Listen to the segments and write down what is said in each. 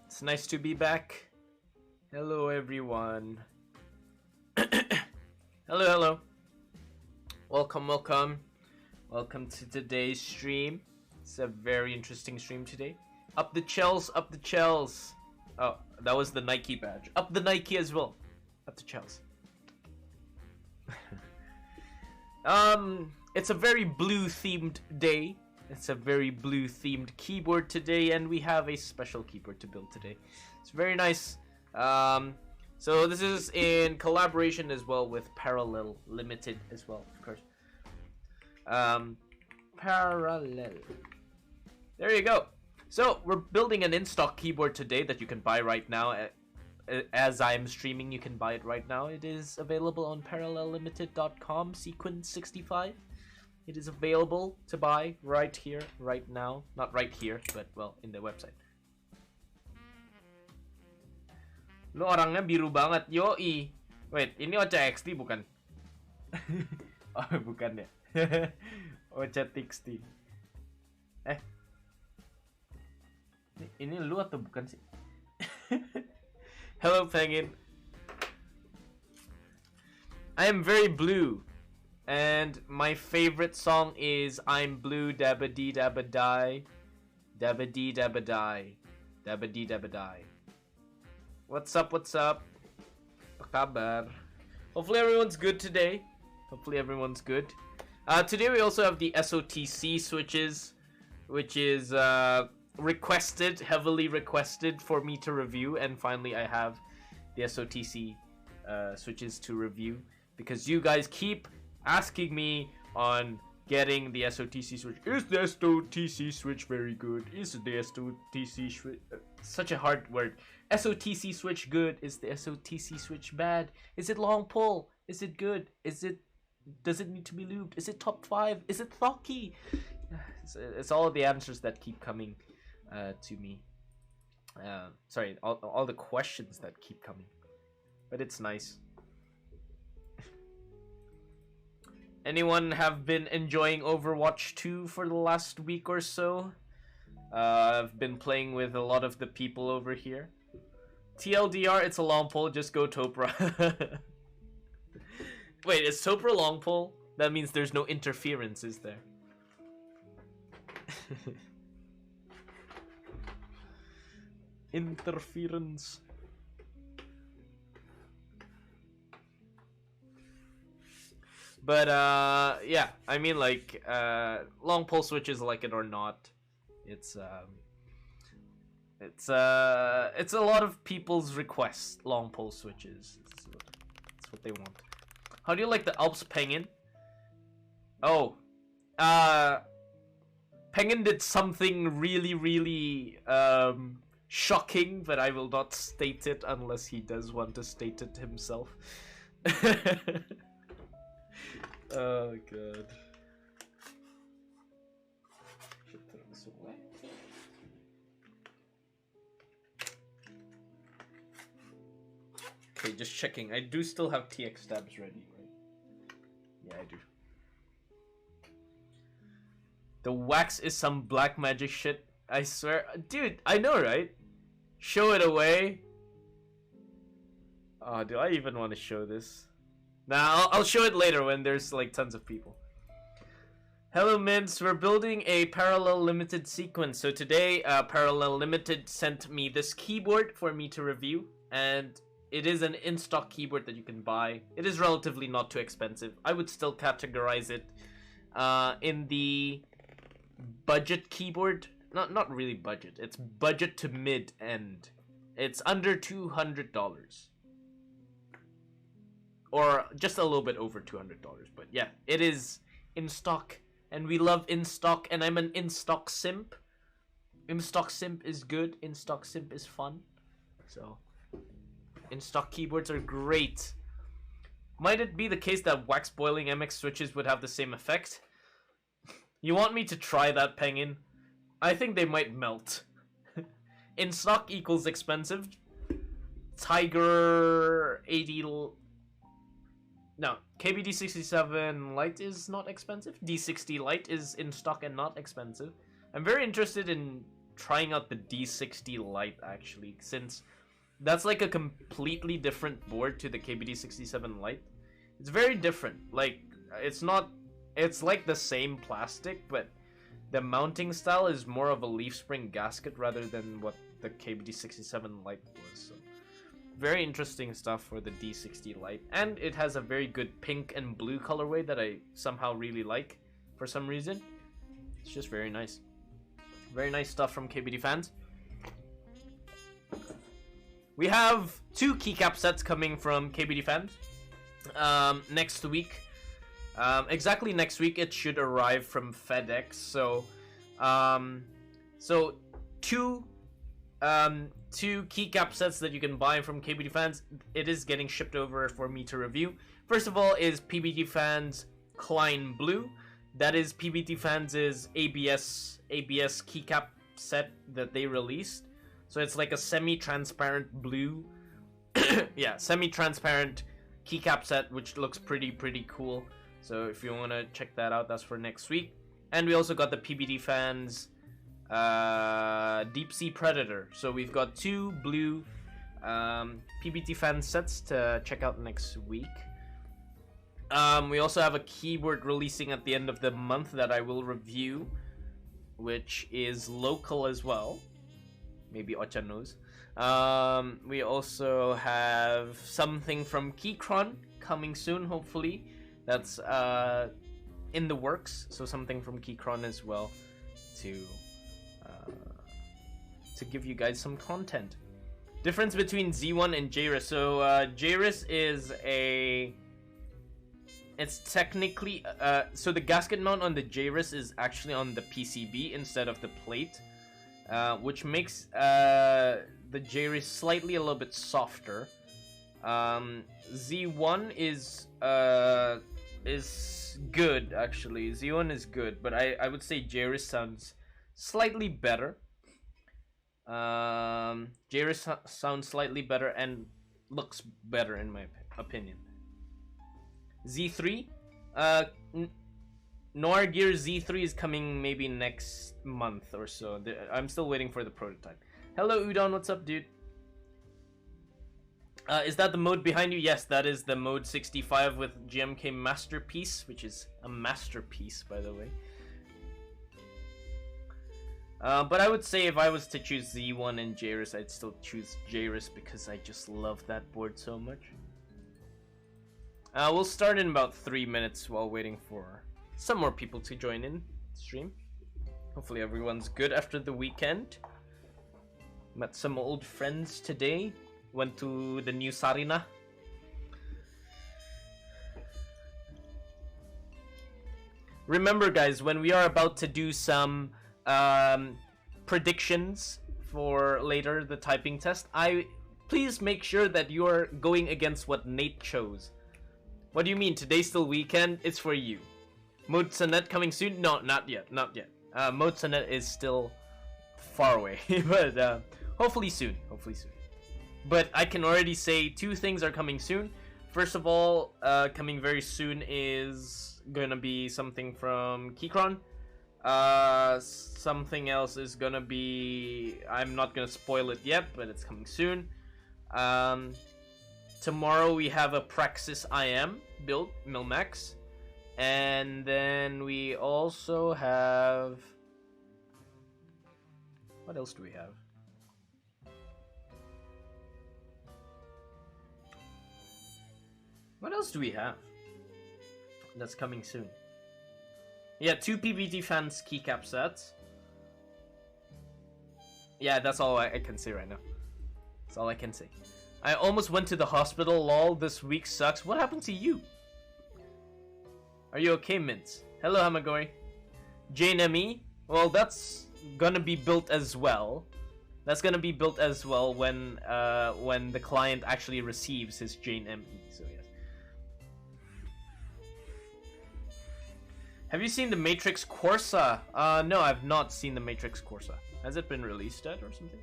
It's nice to be back. Hello, everyone. Hello. Welcome. Welcome to today's stream. It's a very interesting stream today. Up the Chels. Oh, that was the Nike badge. Up the Nike as well. Up the Chels. It's a very blue-themed day. It's a very blue-themed keyboard today, and we have a special keyboard to build today. It's very nice. So this is in collaboration as well with Parallel Limited as well, of course. Parallel. There you go. So we're building an in-stock keyboard today that you can buy right now. As I'm streaming, you can buy it right now. It is available on parallellimited.com, sequence 65. It is available to buy right here, right now. Not right here, but, well, in the website. Lo orangnya biru banget, yoi. Wait, ini Ocha XT bukan? Oh, bukan ya. Ocha XT. Ini lu atau bukan sih? Hello, Penguin. I am very blue. And my favorite song is I'm Blue Dabba Dee Dabba Die. Dabba Dee Dabba Die. Dabba Dee Dabba Die. What's up? Apa kabar? Hopefully everyone's good today. Today we also have the SOTC switches, which is heavily requested for me to review, and finally I have the SOTC switches to review because you guys keep asking me on getting the SOTC switch. Is the SOTC switch very good? Is the SOTC switch such a hard word? SOTC switch good? Is the SOTC switch bad? Is it long pull? Is it good? Does it need to be lubed? Is it top 5? Is it thocky? It's all of the answers that keep coming to me. Sorry, all the questions that keep coming. But it's nice. Anyone have been enjoying Overwatch 2 for the last week or so? I've been playing with a lot of the people over here. TLDR, it's a long pull, just go Topra. Wait, is Topra long pull? That means there's no interference, is there? Interference. But yeah, I mean, like, long pull switches, like it or not, it's a lot of people's requests. Long pull switches, it's what they want. How do you like the Alps Penguin? Oh, Penguin did something really shocking, but I will not state it unless he does want to state it himself. Oh god. Should throw this away. Okay, just checking. I do still have TX stabs ready, right? Yeah, I do. The wax is some black magic shit. I swear. Dude, I know, right? Show it away. Oh, do I even want to show this? Nah, I'll show it later when there's like tons of people. Hello, Mids. We're building a Parallel Limited sequence. So today, Parallel Limited sent me this keyboard for me to review, and it is an in-stock keyboard that you can buy. It is relatively not too expensive. I would still categorize it in the budget keyboard. Not really budget. It's budget to mid-end. It's under $200. Or just a little bit over $200, but yeah, it is in stock, and we love in stock, and I'm an in stock simp. In stock simp is good, in stock simp is fun. So, in stock keyboards are great. Might it be the case that wax boiling MX switches would have the same effect? You want me to try that, Penguin? I think they might melt. In stock equals expensive. Tiger 80. No, KBD67 Lite is not expensive. D60 Lite is in stock and not expensive. I'm very interested in trying out the D60 Lite actually, since that's like a completely different board to the KBD67 Lite. It's very different. Like, it's like the same plastic, but the mounting style is more of a leaf spring gasket rather than what the KBD67 Lite was. So, very interesting stuff for the D60 Lite, and it has a very good pink and blue colorway that I somehow really like for some reason. It's just very nice. Very nice stuff from KBD fans. We have 2 keycap sets coming from KBD fans next week. Exactly next week it should arrive from FedEx. So, two keycap sets that you can buy from KBD fans. It is getting shipped over for me to review. First of all is PBT fans Klein Blue. That is PBT fans' ABS keycap set that they released. So it's like a semi-transparent blue, yeah, semi-transparent keycap set, which looks pretty cool. So if you want to check that out, that's for next week. And we also got the PBT fans Deep Sea Predator. So we've got 2 blue PBT fan sets to check out next week. We also have a keyboard releasing at the end of the month that I will review, which is local as well. Maybe Ocha knows. We also have something from Keychron coming soon, hopefully. That's in the works. So something from Keychron as well to give you guys some content. Difference between Z1 and JRIS. So JRIS is it's technically so the gasket mount on the JRIS is actually on the PCB instead of the plate, which makes the JRIS slightly a little bit softer. Z1 is good actually. Z1 is good, but I would say JRIS sounds slightly better. JRIS sounds slightly better and looks better in my opinion. Z3, Noir Gear Z3 is coming maybe next month or so. I'm still waiting for the prototype. Hello Udon, what's up, dude? Is that the mode behind you? Yes, that is the mode 65 with GMK Masterpiece, which is a masterpiece, by the way. But I would say if I was to choose Z1 and JRIS, I'd still choose JRIS because I just love that board so much. We'll start in about 3 minutes while waiting for some more people to join in stream. Hopefully everyone's good after the weekend. Met some old friends today. Went to the new Sarina. Remember guys, when we are about to do some predictions for later the typing test, please make sure that you're going against what Nate chose. What do you mean? Today's still weekend? It's for you. Mode Sonnet coming soon? No, not yet. Not yet. Mode Sonnet is still far away. But hopefully soon. Hopefully soon. But I can already say 2 things are coming soon. First of all, coming very soon is gonna be something from Keychron. Something else is gonna be... I'm not gonna spoil it yet, but it's coming soon. Tomorrow we have a Praxis IM build, Milmax. And then we also have... What else do we have? What else do we have that's coming soon? Yeah, 2 PBT fans keycap sets. Yeah, that's all I can say right now. That's all I can say. I almost went to the hospital, lol. This week sucks. What happened to you? Are you okay, Mints? Hello, Hamagori. Jane ME? Well, that's gonna be built as well. That's gonna be built as well when the client actually receives his Jane ME. So yes. Have you seen the Matrix Corsa? No, I've not seen the Matrix Corsa. Has it been released yet or something?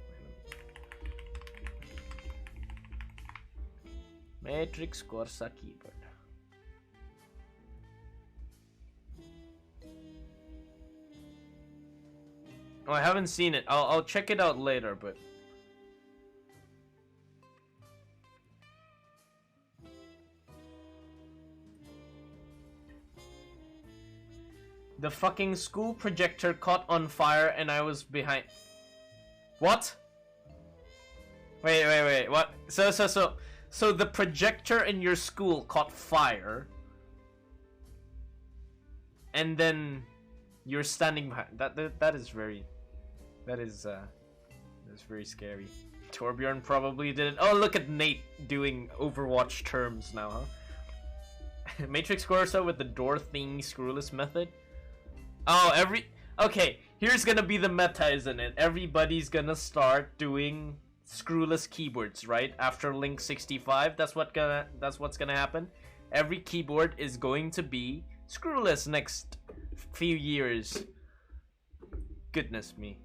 Matrix Corsa keyboard. Oh, I haven't seen it. I'll check it out later, but... The fucking school projector caught on fire and I was behind... What? Wait, what? So the projector in your school caught fire, and then you're standing behind. That is very scary. Torbjorn probably did it. Oh, look at Nate doing Overwatch terms now, huh? Matrix Corsa with the door thing screwless method. Oh, okay, here's gonna be the meta, isn't it? Everybody's gonna start doing screwless keyboards, right? After Link 65, that's what's gonna happen. Every keyboard is going to be screwless next few years. Goodness me.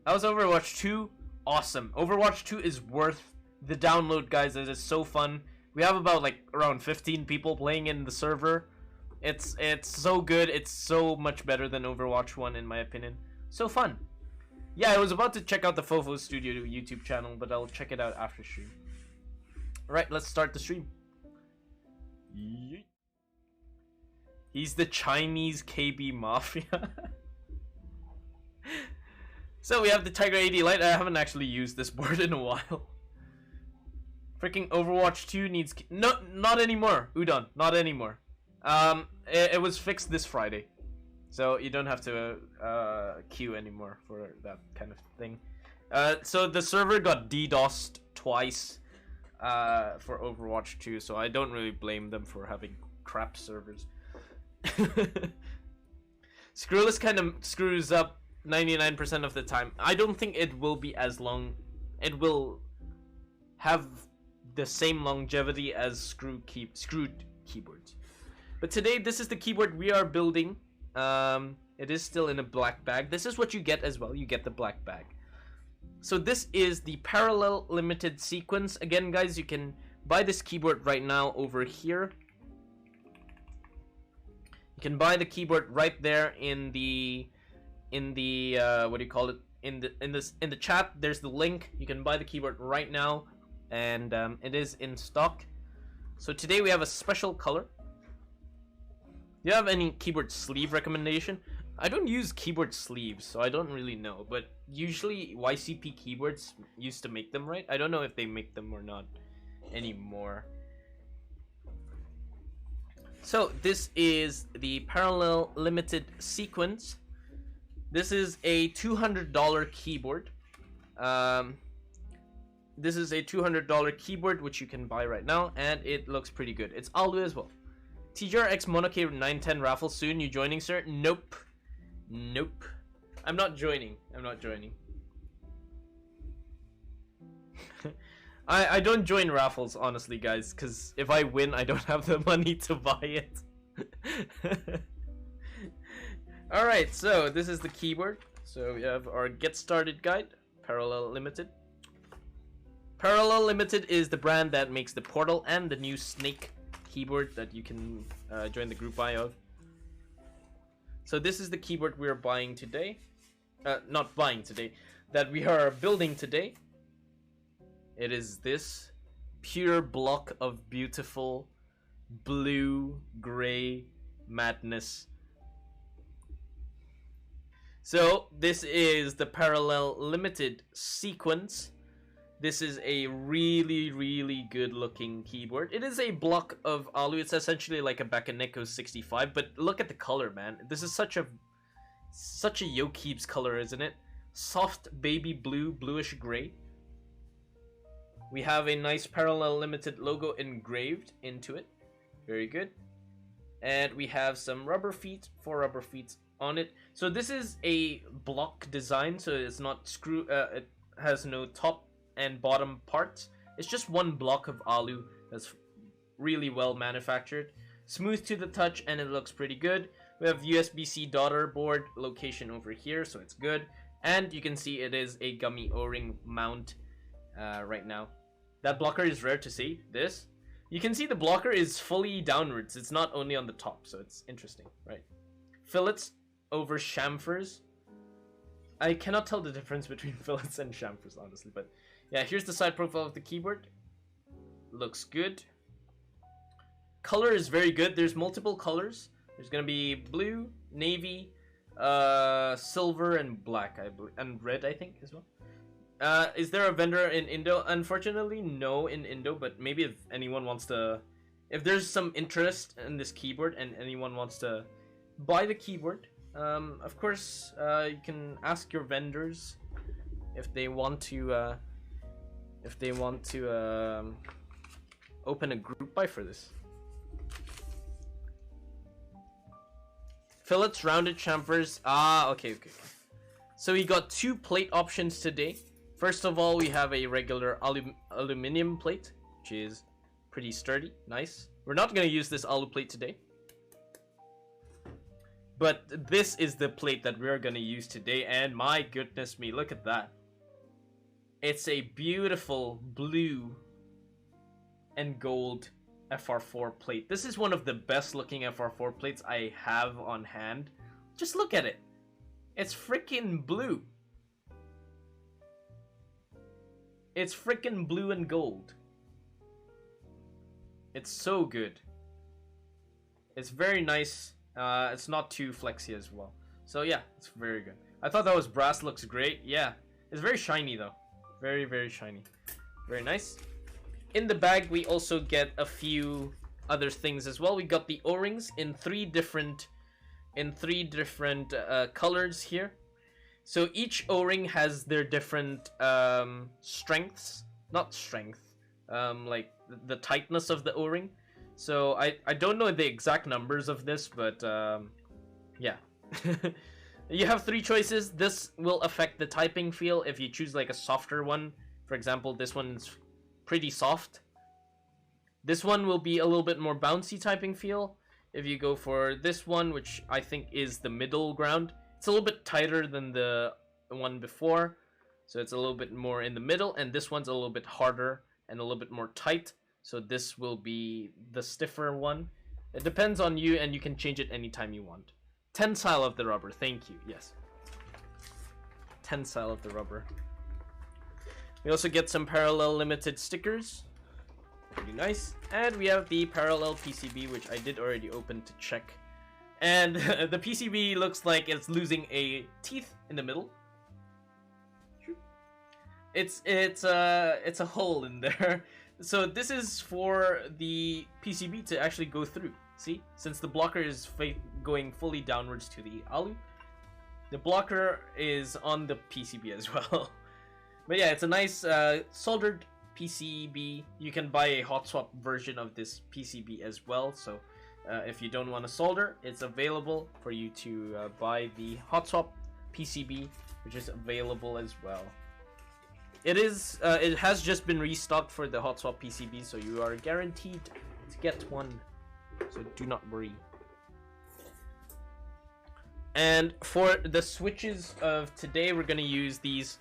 How's Overwatch 2? Awesome. Overwatch 2 is worth the download, guys. It is so fun. We have about like around 15 people playing in the server. It's so good. It's so much better than Overwatch 1 in my opinion. So fun. Yeah, I was about to check out the Fofo Studio YouTube channel, but I'll check it out after stream. Alright, let's start the stream. Yeet. He's the Chinese KB Mafia. So we have the Tiger 80 Lite. I haven't actually used this board in a while. Freaking Overwatch 2 needs... No, not anymore. Udon, not anymore. It was fixed this Friday. So you don't have to queue anymore for that kind of thing. So the server got DDoSed twice for Overwatch 2, so I don't really blame them for having crap servers. Screwless kind of screws up 99% of the time. I don't think it will be as long. It will have the same longevity as screwed keyboards. But today, this is the keyboard we are building. It is still in a black bag. This is what you get as well. You get the black bag. So this is the parallel limited sequence. Again, guys, you can buy this keyboard right now over here. You can buy the keyboard right there in the what do you call it? In the chat. There's the link. You can buy the keyboard right now, and it is in stock. So today we have a special color. Do you have any keyboard sleeve recommendation? I don't use keyboard sleeves, so I don't really know. But usually YCP keyboards used to make them, right? I don't know if they make them or not anymore. So this is the parallel limited sequence. This is a $200 keyboard. This is a $200 keyboard which you can buy right now, and it looks pretty good. It's ALU as well. TJRX Monoke 910 raffle soon. You joining, sir? Nope. Nope. I'm not joining. I'm not joining. I don't join raffles, honestly, guys, because if I win, I don't have the money to buy it. Alright, so this is the keyboard. So we have our Get Started guide, Parallel Limited. Parallel Limited is the brand that makes the Portal and the new Snake keyboard that you can join the group buy of. So this is the keyboard we are buying today. Not buying today, that we are building today. It is this pure block of beautiful blue gray madness. So this is the Parallel Limited sequence. This is a really, really good looking keyboard. It is a block of ALU. It's essentially like a Bakaneko 65, but look at the color, man. This is such a Yokeeb's color, isn't it? Soft baby blue, bluish gray. We have a nice Parallel Limited logo engraved into it. Very good. And we have some rubber feet, 4 rubber feet on it. So this is a block design, so it's not it has no top and bottom parts. It's just one block of ALU that's really well manufactured. Smooth to the touch, and it looks pretty good. We have USB-C daughter board location over here, so it's good. And you can see it is a gummy O-ring mount right now. That blocker is rare to see. This, you can see the blocker is fully downwards. It's not only on the top, so it's interesting, right? Fillets over chamfers. I cannot tell the difference between fillets and chamfers, honestly. But yeah, here's the side profile of the keyboard. Looks good. Color is very good. There's multiple colors. There's gonna be blue, navy, silver, and black, I believe, and red, I think, as well. Is there a vendor in Indo? Unfortunately, no in Indo, but maybe if anyone wants to... If there's some interest in this keyboard and anyone wants to buy the keyboard, of course, you can ask your vendors if they want to open a group buy for this. Fillets, rounded chamfers. Okay. So we got 2 plate options today. First of all, we have a regular aluminum plate, which is pretty sturdy, nice. We're not going to use this alu plate today, but this is the plate that we're going to use today, and my goodness me, look at that. It's a beautiful blue and gold FR4 plate. This is one of the best looking FR4 plates I have on hand. Just look at it. It's freaking blue. It's freaking blue and gold. It's so good. It's very nice. It's not too flexy as well. So yeah, it's very good. I thought that was brass. Looks great. Yeah, it's very shiny though. Very, very shiny. Very nice. In the bag, we also get a few other things as well. We got the O-rings in three different colors here. So each O-ring has their different strengths. Not strength. Like the tightness of the O-ring. So I don't know the exact numbers of this, but yeah. You have 3 choices. This will affect the typing feel. If you choose like a softer one, for example, this one's pretty soft. This one will be a little bit more bouncy typing feel. If you go for this one, which I think is the middle ground, it's a little bit tighter than the one before, so it's a little bit more in the middle, and this one's a little bit harder and a little bit more tight, so this will be the stiffer one. It depends on you, and you can change it anytime you want. Tensile of the rubber, thank you. Yes, tensile of the rubber. We also get some parallel limited stickers, pretty nice, and we have the parallel PCB, which I did already open to check. And the PCB looks like it's losing a teeth in the middle. It's a hole in there. So this is for the PCB to actually go through. See, since the blocker is going fully downwards to the alu, the blocker is on the PCB as well. But yeah, it's a nice soldered PCB. You can buy a hot swap version of this PCB as well. So if you don't want to solder, it's available for you to buy the hot swap PCB, which is available as well. It has just been restocked for the hot swap PCB, so you are guaranteed to get one. So do not worry. And for the switches of today, we're gonna use these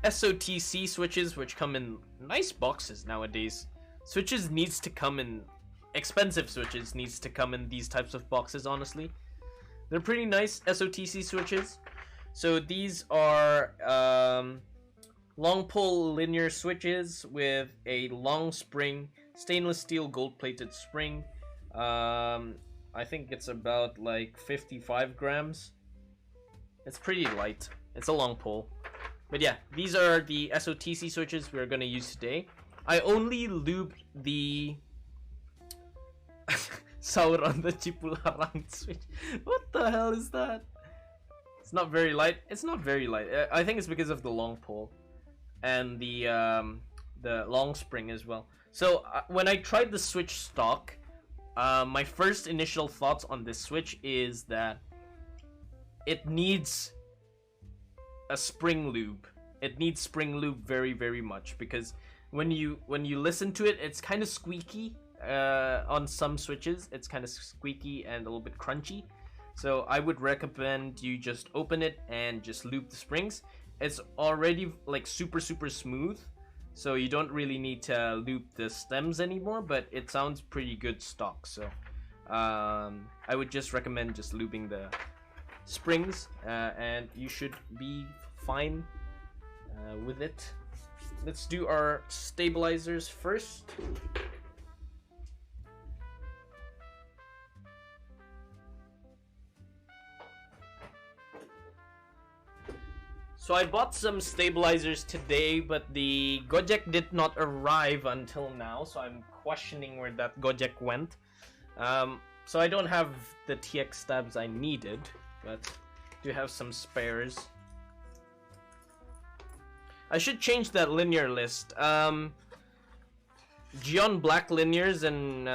SOTC switches, which come in nice boxes nowadays. Switches needs to come in, expensive switches needs to come in these types of boxes, honestly. They're pretty nice SOTC switches. So these are long pole linear switches with a long spring, stainless steel gold plated spring. I think it's about like 55 grams. It's pretty light. It's a long pole. But yeah, these are the SOTC switches we're gonna use today. I only lubed the Sauron the Cipularang switch. What the hell is that? It's not very light. It's not very light. I think it's because of the long pole and the long spring as well. So when I tried the switch stock, my first initial thoughts on this switch is that it needs a spring lube. It needs spring lube very, very much, because when you listen to it, it's kind of squeaky. On some switches, it's kind of squeaky and a little bit crunchy. So I would recommend you just open it and just lube the springs. It's already like super smooth, so you don't really need to lube the stems anymore, but it sounds pretty good stock. So I would just recommend just lubing the springs, and you should be fine with it. Let's do our stabilizers first. So I bought some stabilizers today, but the Gojek did not arrive until now, so I'm questioning where that Gojek went. So I don't have the TX stabs I needed, but do have some spares. I should change that linear list. Gion Black linears and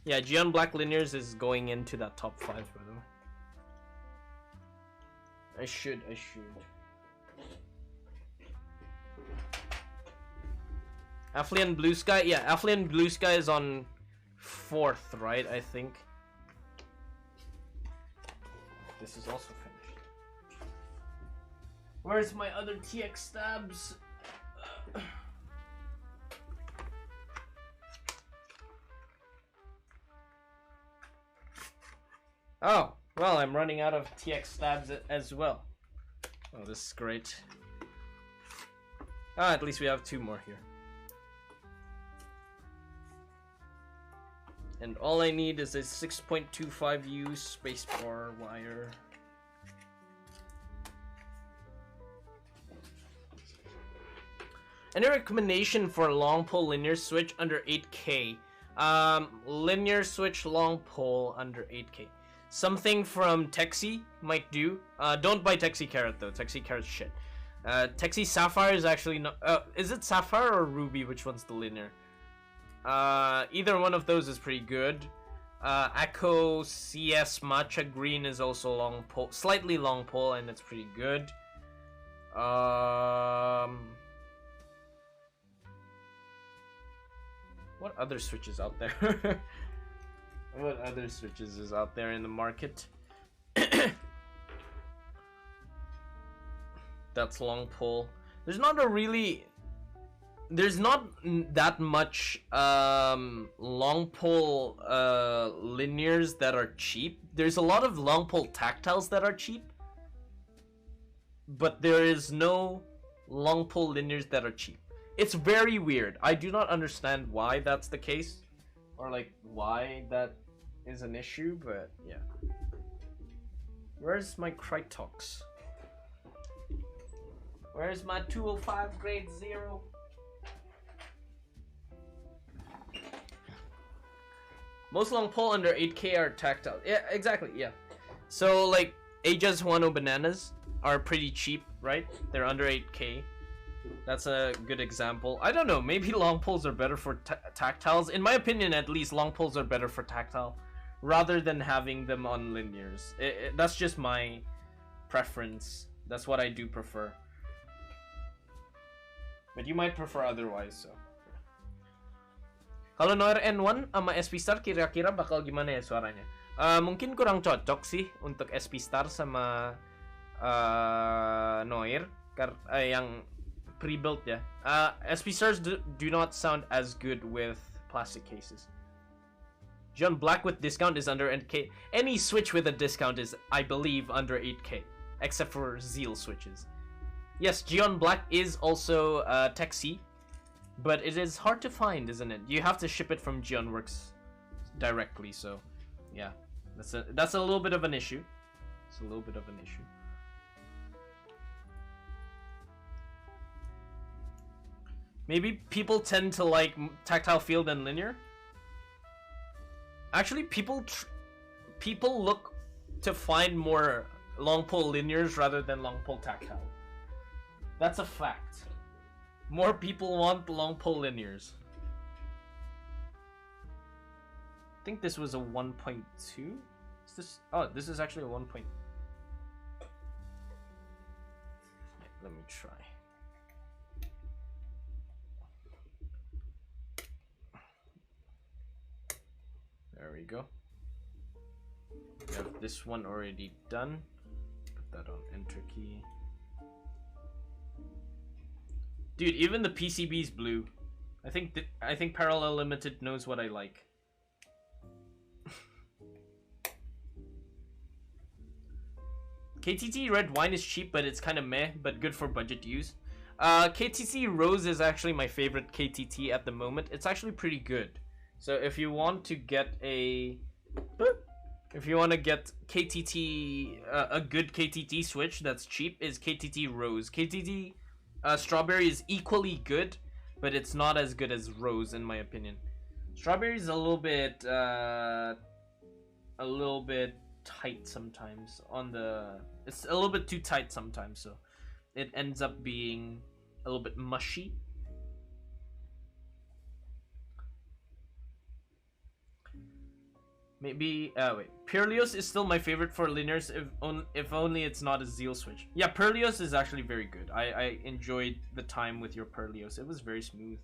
yeah, Gion Black linears is going into that top 5 by the way. I should. Afflian Blue Sky, yeah, Afflian Blue Sky is on 4th, right? I think. This is also finished. Where's my other TX stabs? Oh, well, I'm running out of TX stabs as well. Oh, this is great. Ah, at least we have 2 more here. And all I need is a 6.25U spacebar wire. Any recommendation for long pole linear switch under 8K? Linear switch long pole under 8K. Something from Texi might do. Don't buy Texi Carrot though. Texi Carrot's shit. Texi Sapphire is actually not. Is it Sapphire or Ruby? Which one's the linear? Either one of those is pretty good. Echo CS Matcha Green is also long pole, slightly long pole, and it's pretty good. What other switches out there? What other switches is out there in the market? That's long pole. There's not that much long pole linears that are cheap. There's a lot of long pole tactiles that are cheap, but there is no long pole linears that are cheap. It's very weird. I do not understand why that's the case, or like why that is an issue, but yeah. Where's my Krytox? Where's my 205 grade 0? Most long pole under 8K are tactile. Yeah, exactly, yeah. So like Aja's Huano bananas are pretty cheap, right? They're under 8K. That's a good example. I don't know, maybe long poles are better for tactiles. In my opinion, at least, long poles are better for tactile rather than having them on linears. That's just my preference. That's what I do prefer. But you might prefer otherwise, so. Halo Noir N1 sama SP Star kira-kira bakal gimana ya suaranya? Mungkin kurang cocok sih untuk SP Star sama Noir yang pre-built ya. SP Stars do not sound as good with plastic cases. John Black with discount is under 8K. Any switch with a discount is, I believe, under 8K, except for Zeal switches. Yes, Gion Black is also Texi, but it is hard to find, isn't it? You have to ship it from Gionworks directly, so yeah, that's a little bit of an issue. It's a little bit of an issue. Maybe people tend to like tactile field and linear. Actually, people look to find more long pole linears rather than long pole tactile. That's a fact. More people want long pole linears. I think this was a 1.2. Is this? Oh, this is actually a 1. Let me try. There we go. We have this one already done. Put that on enter key. Dude, even the PCB's blue. I think Parallel Limited knows what I like. KTT red wine is cheap, but it's kind of meh, but good for budget use. KTT Rose is actually my favorite KTT at the moment. It's actually pretty good. So if you want to get a KTT, a good KTT switch that's cheap, is KTT Rose. KTT Strawberry is equally good, but it's not as good as Rose in my opinion. Strawberry is a little bit tight sometimes on the. It's a little bit too tight sometimes, so it ends up being a little bit mushy. Maybe wait, Perlios is still my favorite for linears if only it's not a Zeal switch. Yeah, Perlios is actually very good. I enjoyed the time with your Perlios. It was very smooth.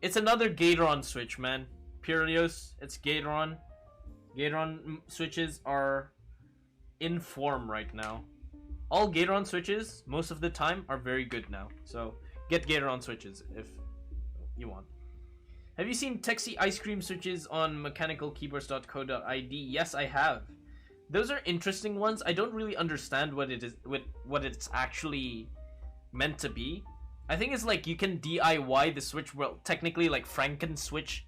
It's another Gatoron switch, man. Perlios, it's Gatoron. Gatoron switches are in form right now. All Gatoron switches, most of the time, are very good now. So get Gatoron switches if you want. Have you seen Texi ice cream switches on mechanicalkeyboards.co.id? Yes, I have. Those are interesting ones. I don't really understand what it is, what it's actually meant to be. I think it's like you can DIY the switch. Well, technically, like Franken switch.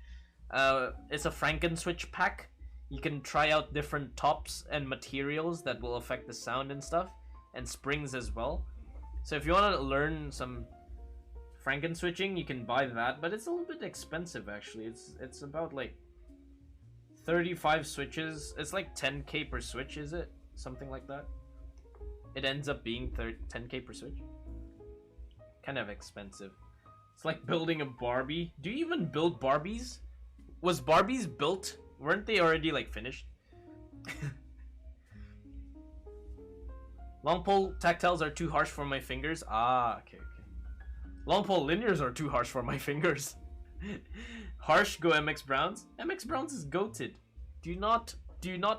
It's a Franken switch pack. You can try out different tops and materials that will affect the sound and stuff, and springs as well. So if you want to learn some Franken switching, you can buy that, but it's a little bit expensive actually. It's about like 35 switches. It's like 10k per switch, is it? Something like that. It ends up being 10k per switch. Kind of expensive. It's like building a Barbie. Do you even build Barbies? Was Barbies built? Weren't they already like finished? Long pole tactiles are too harsh for my fingers. Ah, okay. Long pole linears are too harsh for my fingers. Harsh, go MX Browns. MX Browns is goated. Do not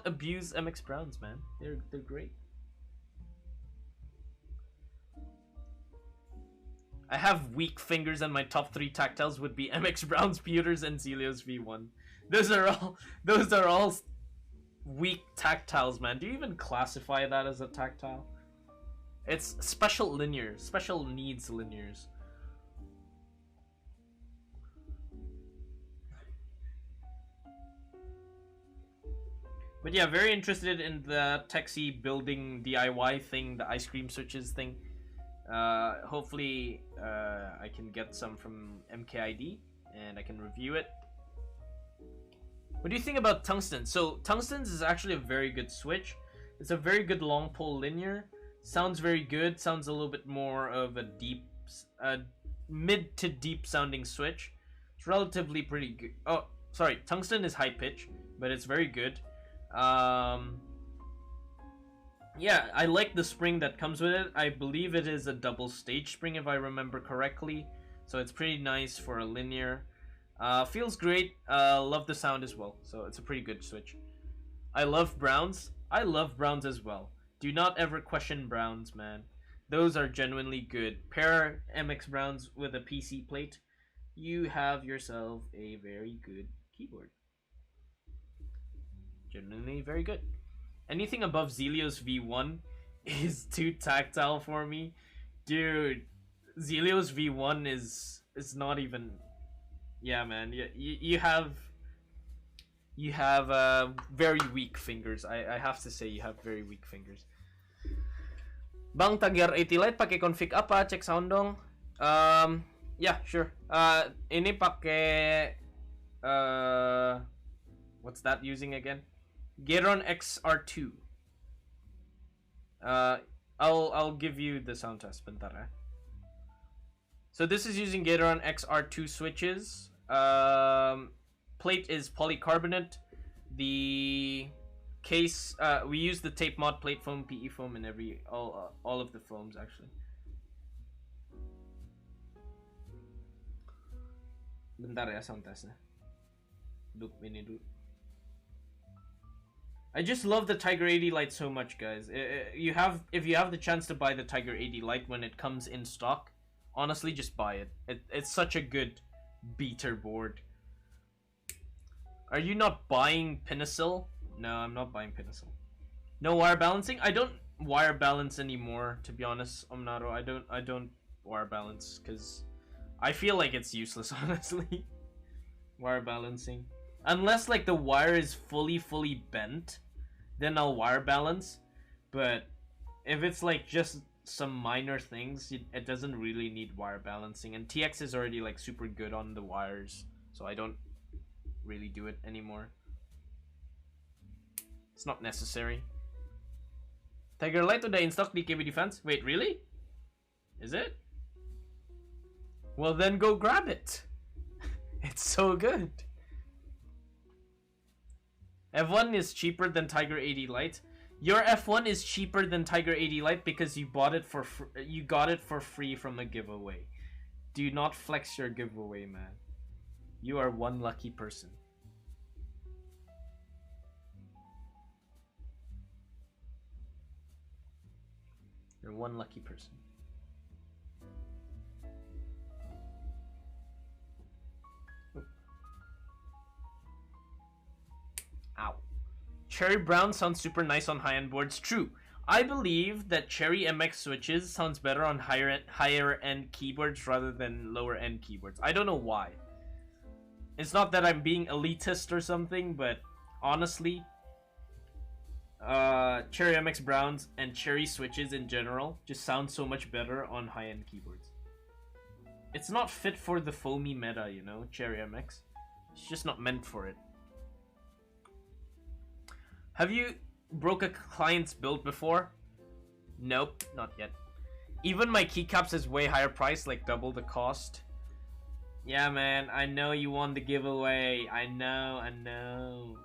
abuse MX Browns, man. They're great. I have weak fingers, and my top 3 tactiles would be MX Browns, Pewters, and Zelios V1. Those are all weak tactiles, man. Do you even classify that as a tactile? It's special linears, special needs linears. But yeah, very interested in the Texi building DIY thing, the ice cream switches thing. Hopefully I can get some from MKID and I can review it. What do you think about Tungsten? So Tungsten's is actually a very good switch. It's a very good long pole linear. Sounds very good. Sounds a little bit more of a deep, mid to deep sounding switch. It's relatively pretty good. Oh, sorry. Tungsten is high pitch, but it's very good. Yeah, I like the spring that comes with it. I believe it is a double stage spring if I remember correctly. So it's pretty nice for a linear. Feels great. Love the sound as well. So it's a pretty good switch. I love Browns. I love Browns as well. Do not ever question Browns, man. Those are genuinely good. Pair MX Browns with a PC plate. You have yourself a very good keyboard. Genuinely very good. Anything above Zelios V1 is too tactile for me. Dude, Zelios V1 is not even... Yeah, man. You have very weak fingers. I have to say you have very weak fingers. Bang, Tagger 80 Lite pakai config apa? Cek sound dong. Yeah, sure. Ini pakai what's that using again? Gatoron XR2. I'll give you the sound test bentar ya. So this is using Gatoron XR2 switches. Plate is polycarbonate. The case we use the tape mod plate foam, PE foam, and all of the foams actually. Bentar ya sound testnya. Ini dulu. I just love the Tiger 80 Lite so much, guys. If you have the chance to buy the Tiger 80 Lite when it comes in stock, honestly, just buy it. It's such a good beater board. Are you not buying Pinnacle? No, I'm not buying Pinnacle. No wire balancing? wire balance anymore, to be honest, Omnaro. I don't wire balance because I feel like it's useless, honestly. Wire balancing. Unless like the wire is fully bent, then I'll wire balance. But if it's like just some minor things, it doesn't really need wire balancing. And TX is already like super good on the wires, so I don't really do it anymore. It's not necessary. Tiger Light today in stock DKB Defense. Wait, really? Is it? Well then go grab it. It's so good. F1 is cheaper than Tiger 80 Lite. Your F1 is cheaper than Tiger 80 Lite because you bought it for you got it for free from a giveaway. Do not flex your giveaway, man. You are one lucky person. You're one lucky person. Ow. Cherry Brown sounds super nice on high-end boards. True. I believe that Cherry MX switches sounds better on higher end keyboards rather than lower end keyboards. I don't know why. It's not that I'm being elitist or something, but honestly, Cherry MX Browns and Cherry switches in general just sound so much better on high-end keyboards. It's not fit for the foamy meta, you know, Cherry MX. It's just not meant for it. Have you broke a client's build before? Nope, not yet. Even my keycaps is way higher price, like double the cost. Yeah, man, I know you won the giveaway. I know.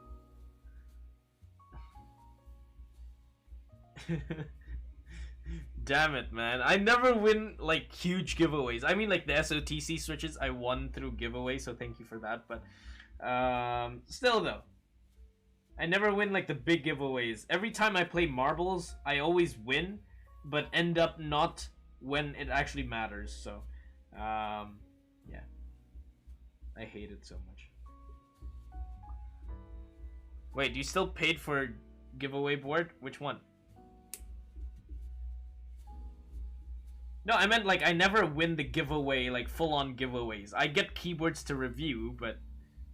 Damn it, man. I never win, like, huge giveaways. I mean, like, the SOTC switches I won through giveaway, so thank you for that. But, still, though. I never win, like, the big giveaways. Every time I play marbles, I always win, but end up not when it actually matters. So, yeah. I hate it so much. Wait, you still paid for giveaway board? Which one? No, I meant, like, I never win the giveaway, like, full-on giveaways. I get keyboards to review, but...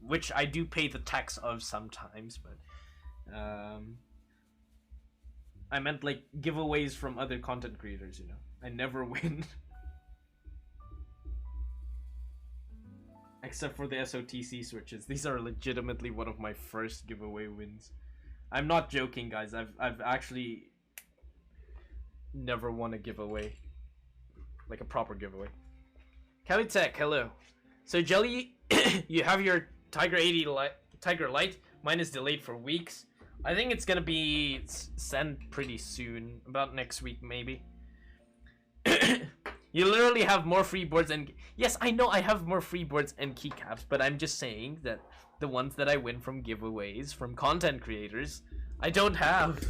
which I do pay the tax of sometimes, but... I meant, like, giveaways from other content creators, you know. I never win. Except for the SOTC switches. These are legitimately one of my first giveaway wins. I'm not joking, guys. I've actually... never won a giveaway. Like a proper giveaway. Cali Tech, hello. So Jelly, you have your Tiger 80 Tiger Light. Mine is delayed for weeks. I think it's gonna be sent pretty soon, about next week maybe. You literally have more free boards and yes, I know I have more free boards and keycaps, but I'm just saying that the ones that I win from giveaways from content creators, I don't have.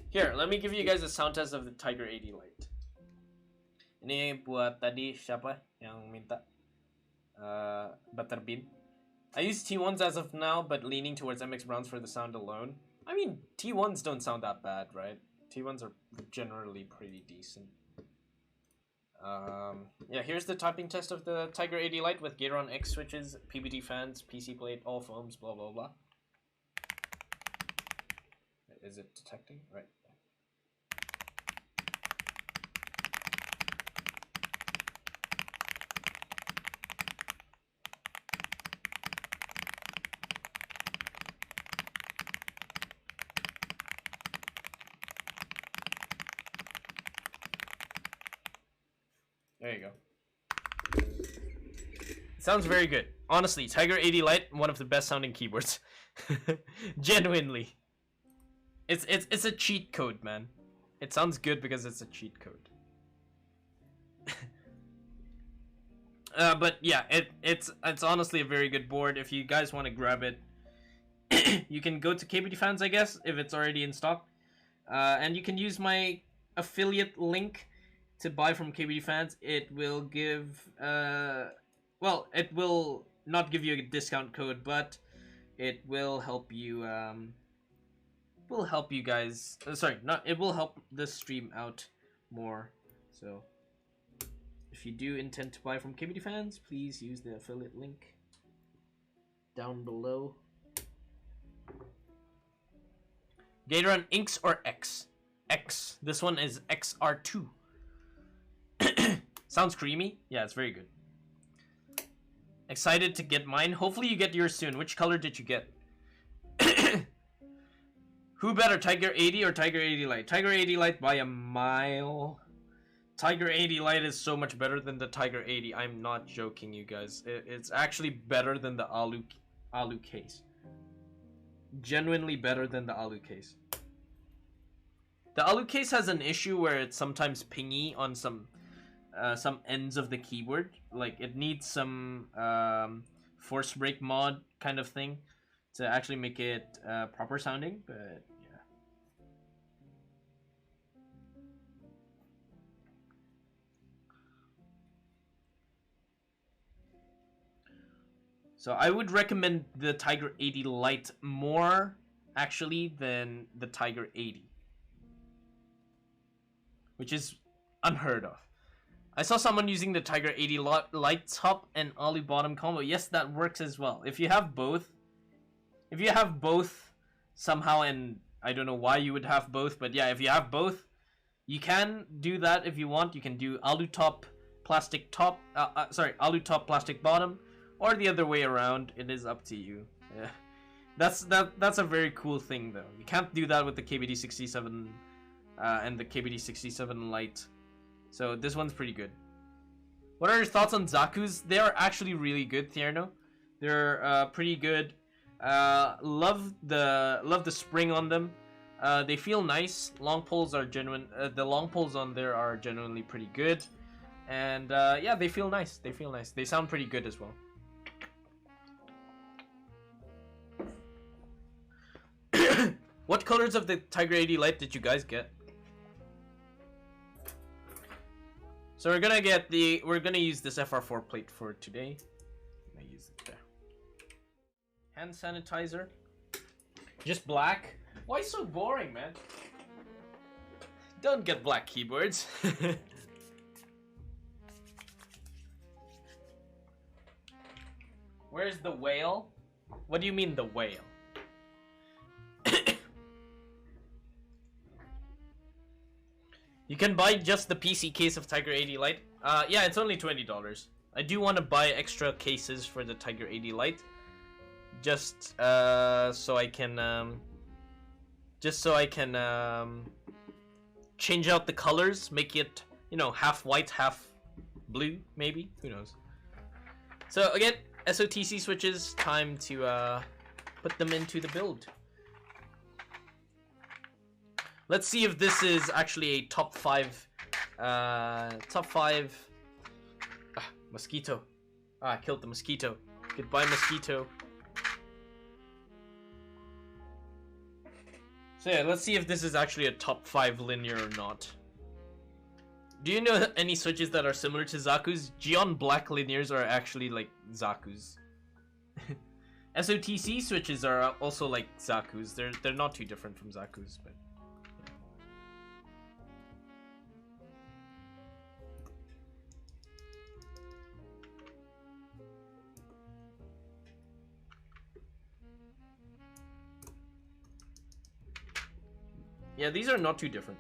Here, let me give you guys a sound test of the Tiger 80 Light. Ini buat tadi siapa yang minta Butterbean. I use T1s as of now, but leaning towards MX Browns for the sound alone. I mean, T1s don't sound that bad, right? T1s are generally pretty decent. Yeah, here's the typing test of the Tiger 80 Lite with Gateron X switches, PBT fans, PC plate, all foams, blah blah blah. Is it detecting? Right. There you go. It sounds very good. Honestly, Tiger 80 Lite, one of the best sounding keyboards. Genuinely. It's a cheat code, man. It sounds good because it's a cheat code. But yeah, it's honestly a very good board. If you guys want to grab it, you can go to KBD Fans, I guess, if it's already in stock. And you can use my affiliate link to buy from KBD Fans. It will give, well, it will not give you a discount code, but it will help you, will help you guys. Sorry, not it will help this stream out more. So if you do intend to buy from KBD Fans, please use the affiliate link down below. Gatoron Inks or X? X. This one is XR2. Sounds creamy. Yeah, it's very good. Excited to get mine. Hopefully you get yours soon. Which color did you get? Who better, Tiger 80 or Tiger 80 Lite? Tiger 80 Lite by a mile. Tiger 80 Lite is so much better than the Tiger 80. I'm not joking, you guys. It's actually better than the Alu case. Genuinely better than the Alu case. The Alu case has an issue where it's sometimes pingy on some ends of the keyboard. Like it needs some force break mod kind of thing to actually make it proper sounding, but yeah. So I would recommend the Tiger 80 Lite more actually than the Tiger 80, which is unheard of. I saw someone using the Tiger 80 Lite top and Alu bottom combo. Yes, that works as well. If you have both somehow, and I don't know why you would have both, but yeah, if you have both, you can do that if you want. You can do Alu top, plastic top, Alu top, plastic bottom, or the other way around. It is up to you. Yeah. That's a very cool thing though. You can't do that with the KBD 67 and the KBD 67 Lite. So this one's pretty good. What are your thoughts on Zaku's? They are actually really good, Thierno. They're pretty good. Love the spring on them. They feel nice. Long poles are genuine. The long poles on there are genuinely pretty good. And yeah, they feel nice. They feel nice. They sound pretty good as well. What colors of the Tiger 80 Lite did you guys get? So we're gonna use this FR4 plate for today. I'm gonna use it there. Hand sanitizer. Just black. Why so boring, man? Don't get black keyboards. Where's the whale? What do you mean the whale? You can buy just the PC case of Tiger 80 Lite. Yeah, it's only $20. I do want to buy extra cases for the Tiger 80 Lite, just so I can change out the colors, make it, you know, half white, half blue, maybe. Who knows? So again, SOTC switches. Time to put them into the build. Let's see if this is actually a top 5. Mosquito. I killed the mosquito. Goodbye, mosquito. So yeah, let's see if this is actually a top 5 linear or not. Do you know any switches that are similar to Zaku's? Geon black linears are actually like Zaku's. SOTC switches are also like Zaku's. They're not too different from Zaku's, but yeah, these are not too different.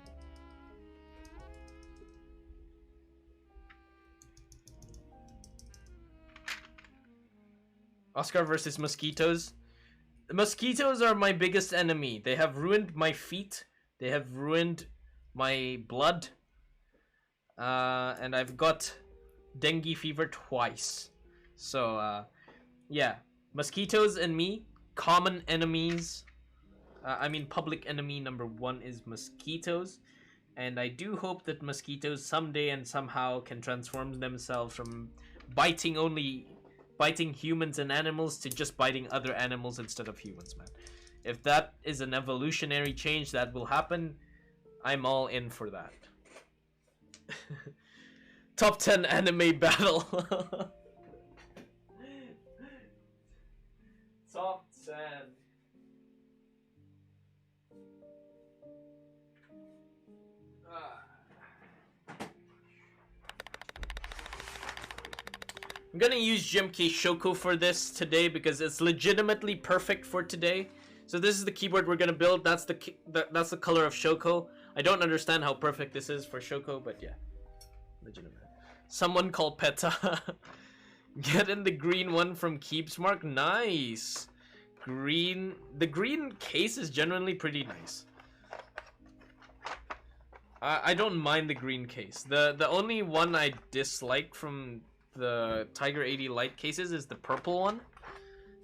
Oscar versus mosquitoes. The mosquitoes are my biggest enemy. They have ruined my feet. They have ruined my blood. And I've got dengue fever twice. So, yeah. Mosquitoes and me, common enemies. I mean, public enemy number 1 is mosquitoes. And I do hope that mosquitoes someday and somehow can transform themselves from biting humans and animals to just biting other animals instead of humans, man. If that is an evolutionary change that will happen, I'm all in for that. Top 10 anime battle. Top 10. I'm gonna use GMK Shoko for this today because it's legitimately perfect for today. So this is the keyboard we're gonna build. That's the color of Shoko. I don't understand how perfect this is for Shoko, but yeah, legitimate. Someone call PETA. Get in the green one from Keepsmark. Nice. Green. The green case is generally pretty nice. I don't mind the green case. The only one I dislike from the Tiger 80 Lite cases is the purple one.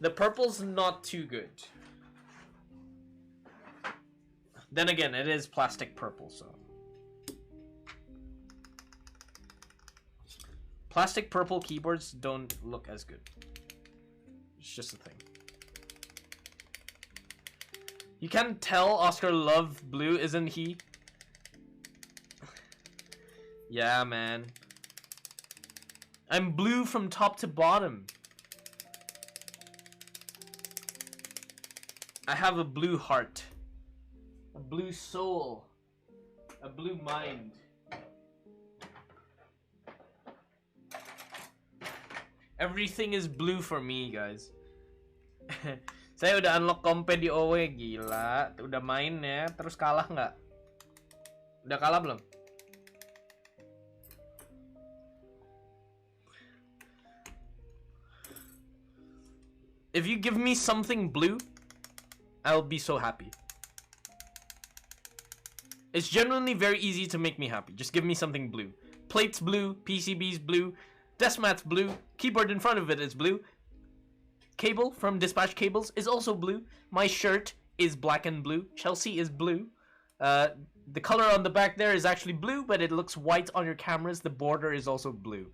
The purple's not too good. Then again, it is plastic purple, so. Plastic purple keyboards don't look as good. It's just a thing. You can tell Oscar loved blue, isn't he? Yeah, man. I'm blue from top to bottom. I have a blue heart. A blue soul. A blue mind. Everything is blue for me, guys. Saya udah unlock kompe di OW, gila. Udah main ya, terus kalah nggak? Udah kalah belum? If you give me something blue, I'll be so happy. It's genuinely very easy to make me happy. Just give me something blue. Plate's blue, PCB's blue, desk mat's blue, keyboard in front of it is blue. Cable from Dispatch Cables is also blue. My shirt is black and blue. Chelsea is blue. The color on the back there is actually blue, but it looks white on your cameras. The border is also blue.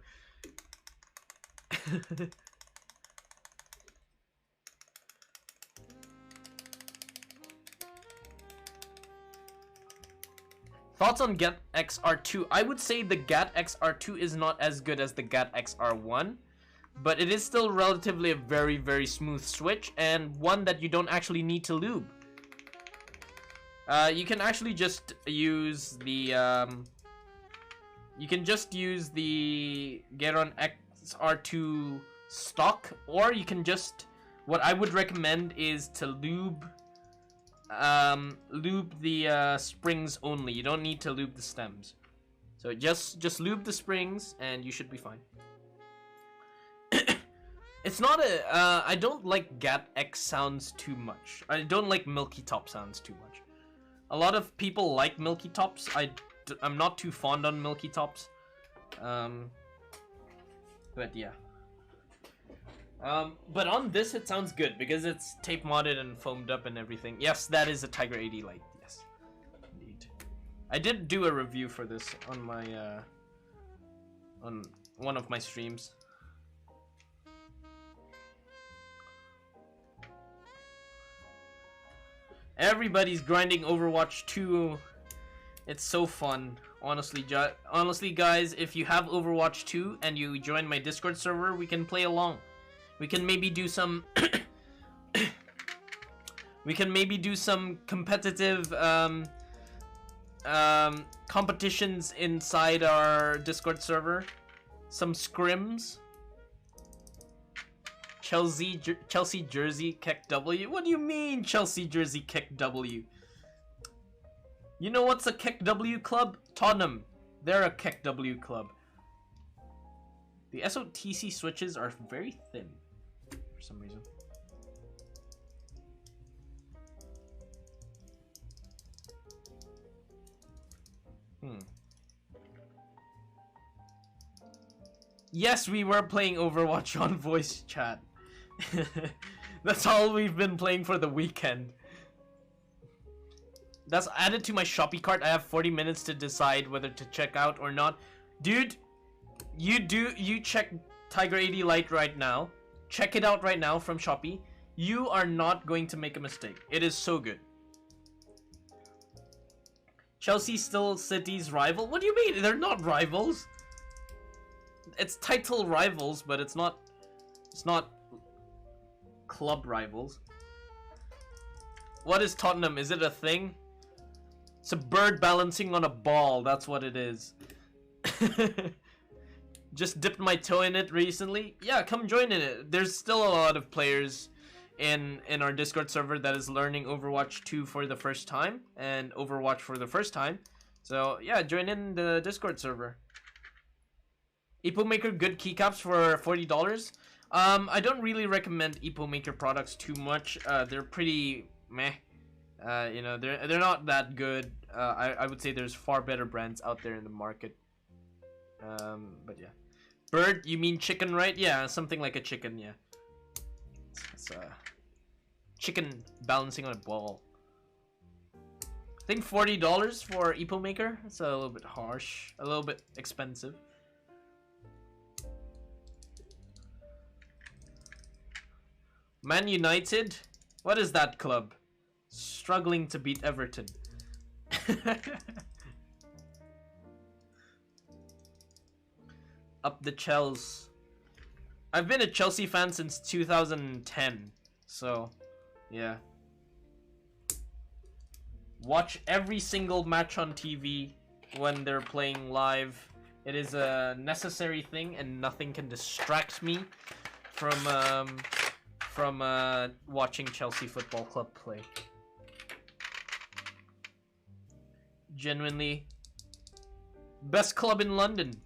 Thoughts on GAT XR2? I would say the GAT XR2 is not as good as the GAT XR1, but it is still relatively a very, very smooth switch and one that you don't actually need to lube. You can actually just use the you can just use the Gateron XR2 stock, or you can just, what I would recommend is to lube the springs only. You don't need to lube the stems. So just lube the springs and you should be fine. It's not a I don't like GAT X sounds too much. I don't like Milky Top sounds too much. A lot of people like Milky Tops. I'm not too fond on Milky Tops. But yeah. But on this it sounds good because it's tape modded and foamed up and everything. Yes, that is a Tiger 80 Lite. Yes, indeed. I did do a review for this on my on one of my streams. Everybody's grinding Overwatch 2. It's so fun. Honestly, guys, if you have Overwatch 2 and you join my Discord server, we can play along. We can maybe do some we can maybe do some competitive competitions inside our Discord server. Some scrims. Chelsea jersey kick W. What do you mean Chelsea jersey kick W? You know what's a kick W club? Tottenham. They're a kick W club. The SOTC switches are very thin for some reason. Yes, we were playing Overwatch on voice chat. That's all we've been playing for the weekend. That's added to my Shopee cart. I have 40 minutes to decide whether to check out or not. Dude, you check Tiger 80 Lite right now. Check it out right now from Shopee. You are not going to make a mistake. It is so good. Chelsea still City's rival? What do you mean? They're not rivals. It's title rivals, but it's not club rivals. What is Tottenham? Is it a thing? It's a bird balancing on a ball. That's what it is. just dipped my toe in it recently, yeah, come join in it. There's still a lot of players in our Discord server that is learning Overwatch 2 for the first time and Overwatch for the first time. So yeah, join in the Discord server. Epo Maker good keycaps for $40. I don't really recommend Epo Maker products too much. They're pretty meh. You know, they're not that good. I would say there's far better brands out there in the market. But yeah, bird, you mean chicken, right? Yeah, something like a chicken. Yeah, it's chicken balancing on a ball. I think $40 for Epo Maker. It's a little bit harsh, a little bit expensive. Man United, what is that club? Struggling to beat Everton. Up the Chels. I've been a Chelsea fan since 2010, so yeah. Watch every single match on TV when they're playing live. It is a necessary thing, and nothing can distract me from watching Chelsea Football Club play. Genuinely, best club in London.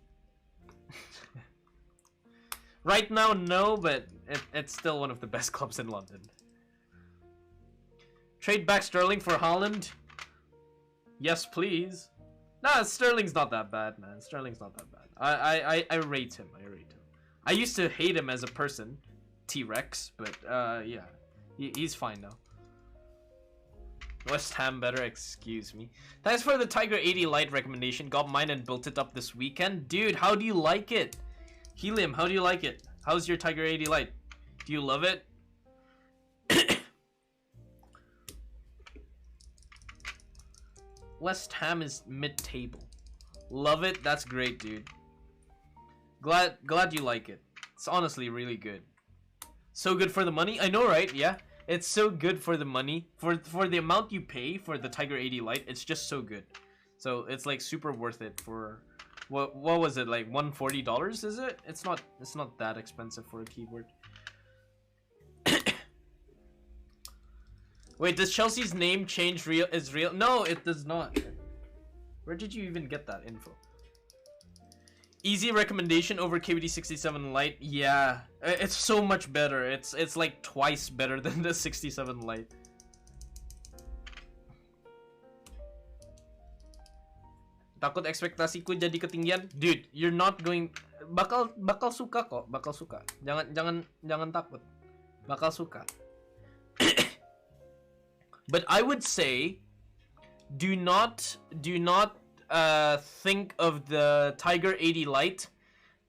Right now, no, but it's still one of the best clubs in London. Trade back Sterling for Haaland? Yes, please. Nah, Sterling's not that bad, man. Sterling's not that bad. I rate him. I rate him. I used to hate him as a person, T-Rex, but yeah, he's fine now. West Ham better, excuse me. Thanks for the Tiger 80 Lite recommendation. Got mine and built it up this weekend. Dude, how do you like it? Helium, how do you like it? How's your Tiger 80 Lite? Do you love it? West Ham is mid-table. Love it. That's great, dude. Glad you like it. It's honestly really good. So good for the money. I know, right? Yeah. It's so good for the money. For the amount you pay for the Tiger 80 Lite, it's just so good. So it's like super worth it for what was it, like $140, is it? It's not that expensive for a keyboard. Wait, does Chelsea's name change is real? No, it does not. Where did you even get that info? Easy recommendation over KBD 67 Lite. Yeah, it's so much better. It's like twice better than the 67 Lite. Takut ekspektasiku jadi ketinggian, dude. You're not going. Bakal suka kok, bakal suka. Jangan takut. Bakal suka. But I would say, do not think of the Tiger 80 Lite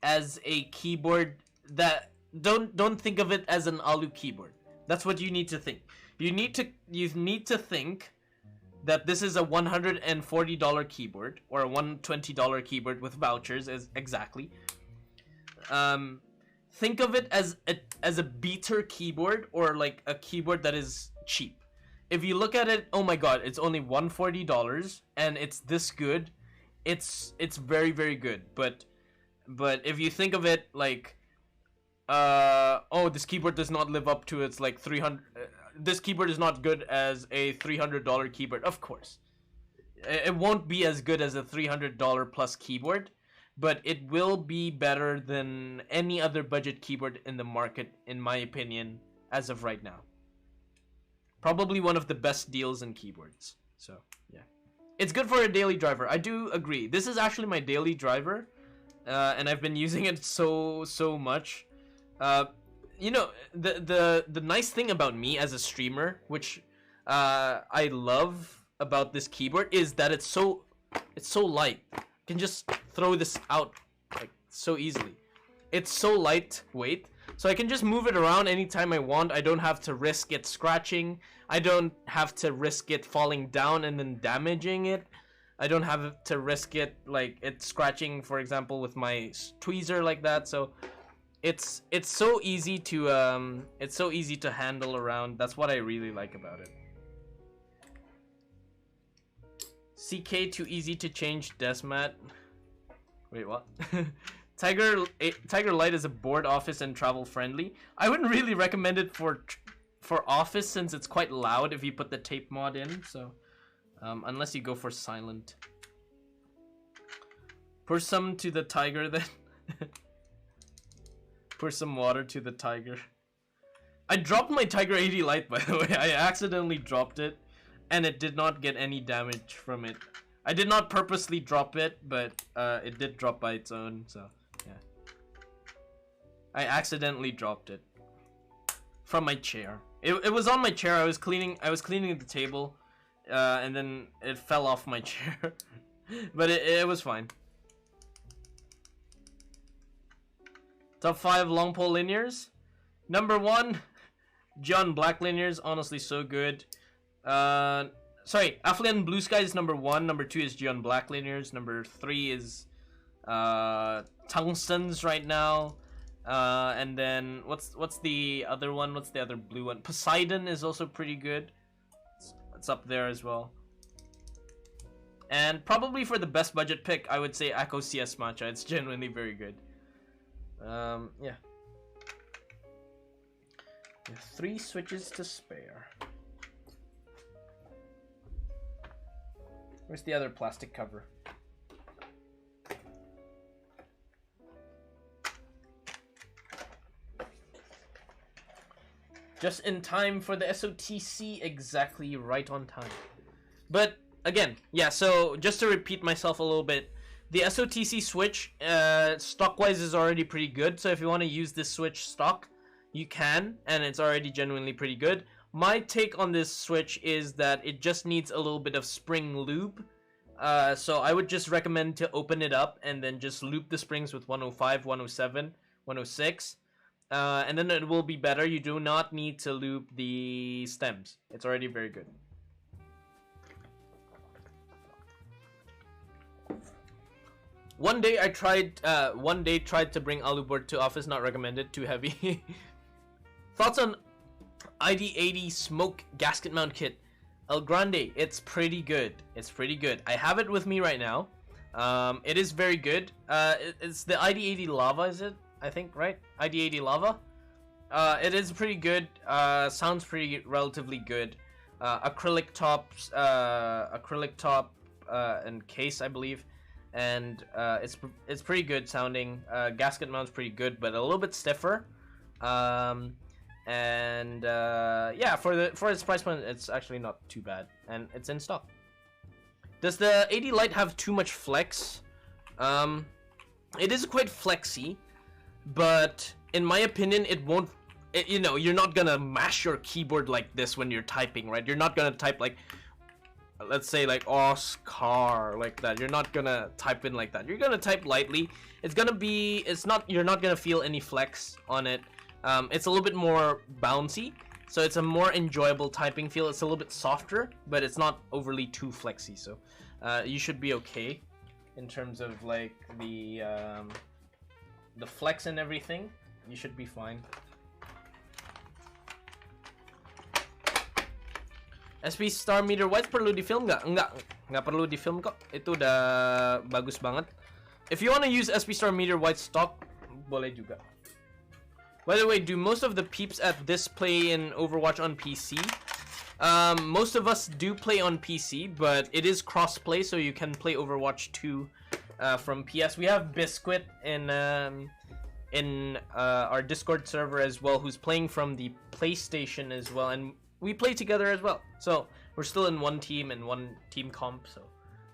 as a keyboard that don't think of it as an Alu keyboard. That's what you need to think. You need to think that this is a $140 keyboard or a $120 keyboard with vouchers exactly. Think of it as a beater keyboard or like a keyboard that is cheap. If you look at it, oh my god, it's only $140 and it's this good. It's very, very good. But if you think of it like oh, this keyboard does not live up to its like 300 this keyboard is not good as a $300 keyboard. Of course. It won't be as good as a $300 plus keyboard, but it will be better than any other budget keyboard in the market, in my opinion, as of right now. Probably one of the best deals in keyboards. So, yeah. It's good for a daily driver. I do agree. This is actually my daily driver, and I've been using it so much. You know, the nice thing about me as a streamer, which I love about this keyboard, is that it's so light. You can just throw this out like so easily. It's so lightweight, so I can just move it around anytime I want. I don't have to risk it scratching. I don't have to risk it falling down and then damaging it. I don't have to risk it like it scratching, for example, with my tweezer like that. So it's so easy to handle around. That's what I really like about it. CK too easy to change Desmat. Wait, what? Tiger Light is a board, office, and travel friendly. I wouldn't really recommend it for office since it's quite loud if you put the tape mod in. So unless you go for silent. Pour some to the tiger then. Pour some water to the tiger. I dropped my Tiger 80 Lite, by the way. I accidentally dropped it, and it did not get any damage from it. I did not purposely drop it, but it did drop by its own, so yeah. I accidentally dropped it from my chair. It was on my chair. I was cleaning the table, and then it fell off my chair. But it was fine. Top 5 long pole linears. Number 1, John Black linears. Honestly, so good. Sorry, Affluent Blue Sky is number 1. Number 2 is John Black linears. Number 3 is Tungstens right now. And then what's the other one? What's the other blue one? Poseidon is also pretty good. It's up there as well. And probably for the best budget pick, I would say Akko CS Matcha. It's genuinely very good. Yeah. 3 switches to spare. Where's the other plastic cover? Just in time for the SOTC, exactly right on time. But again, yeah, so just to repeat myself a little bit, the SOTC switch, stock-wise, is already pretty good. So if you want to use this switch stock, you can, and it's already genuinely pretty good. My take on this switch is that it just needs a little bit of spring lube. So I would just recommend to open it up and then just loop the springs with 105, 107, 106. And then it will be better. You do not need to loop the stems. It's already very good. One day tried to bring Aluboard to office, not recommended, too heavy. Thoughts on ID80 smoke gasket mount kit? El Grande, it's pretty good. It's pretty good. I have it with me right now. It is very good. It's the ID80 Lava, is it? I think, right? ID80 Lava. It is pretty good. Sounds pretty relatively good. Acrylic top and case, I believe. And it's pretty good sounding. Gasket mount's pretty good, but a little bit stiffer. Yeah, for its price point, it's actually not too bad, and it's in stock. Does the 80 Lite have too much flex? It is quite flexy, but in my opinion, it won't. You know, you're not gonna mash your keyboard like this when you're typing, right? You're not gonna type like, let's say like Oscar like that. You're not gonna type in like that. You're gonna type lightly. You're not gonna feel any flex on it. It's a little bit more bouncy, so it's a more enjoyable typing feel. It's a little bit softer, but it's not overly too flexy, so you should be okay in terms of like the flex and everything. You should be fine. SP Star Meter White perlu di film nggak? Nggak perlu di film kok. Itu udah bagus banget. If you want to use SP Star Meter White stock, boleh juga. By the way, do most of the peeps at this play in Overwatch on PC? Most of us do play on PC, but it is cross-play, so you can play Overwatch 2 from PS. We have Biscuit in our Discord server as well, who's playing from the PlayStation as well, and we play together as well. So we're still in one team and one team comp. So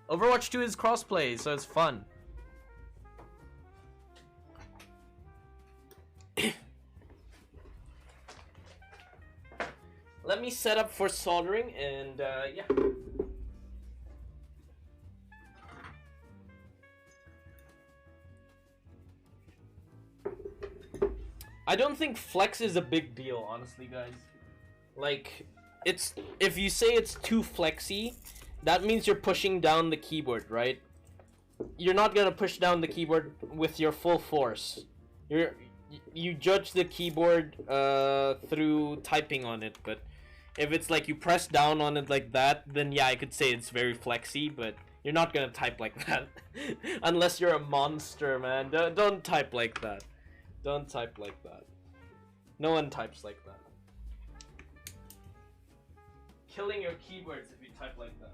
Overwatch 2 is cross-play, so it's fun. Let me set up for soldering, and yeah. I don't think flex is a big deal, honestly, guys. Like, if you say it's too flexy, that means you're pushing down the keyboard, right? You're not gonna push down the keyboard with your full force. You judge the keyboard through typing on it, but if it's like you press down on it like that, then yeah, I could say it's very flexy, but You're not gonna type like that. Unless you're a monster, man. Don't type like that. Don't type like that. No one types like that. Killing your keywords if you type like that.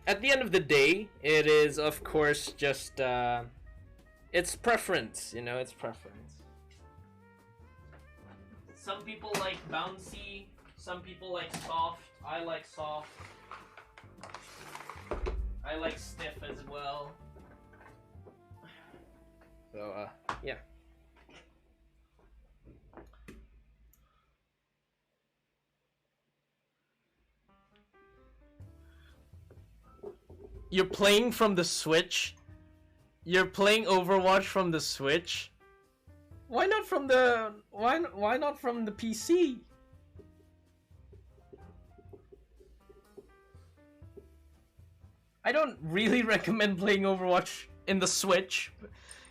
At the end of the day, it is, of course, just, it's preference, you know, it's preference. Some people like bouncy, some people like soft. I like soft. I like stiff as well. So, yeah. You're playing from the Switch? You're playing Overwatch from the Switch? Why not from the why not from the PC? I don't really recommend playing Overwatch in the Switch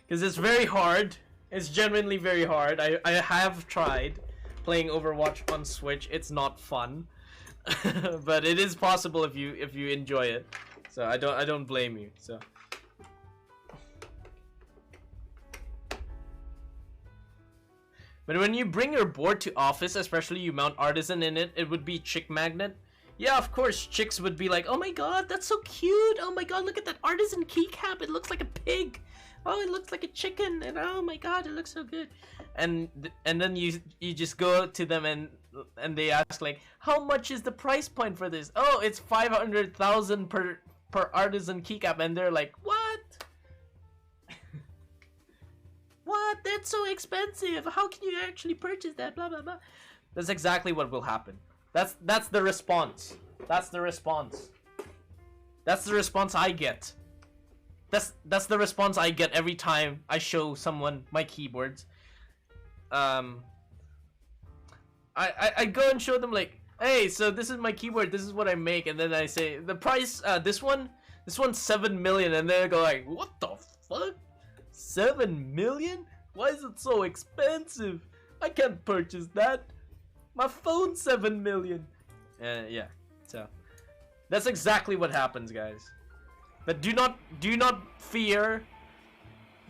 because it's very hard. It's genuinely very hard. I have tried playing Overwatch on Switch. It's not fun. But it is possible if you enjoy it. So I don't blame you. So but when you bring your board to office, especially you mount Artisan in it, it would be chick magnet. Yeah, of course, chicks would be like, oh my god, that's so cute. Oh my god, look at that Artisan keycap. It looks like a pig. Oh, it looks like a chicken. And oh my god, it looks so good. And then you just go to them and they ask like, how much is the price point for this? Oh, it's 500,000 per Artisan keycap. And they're like, what? What? That's so expensive. How can you actually purchase that? Blah blah blah. That's exactly what will happen. That's the response. That's the response. That's the response I get. That's the response I get every time I show someone my keyboards. I go and show them like, hey, so this is my keyboard. This is what I make, and then I say the price. This one's 7 million, and they go like, what the fuck? 7 million? Why is it so expensive? I can't purchase that. My phone's 7 million. Yeah. So that's exactly what happens, guys. But do not fear.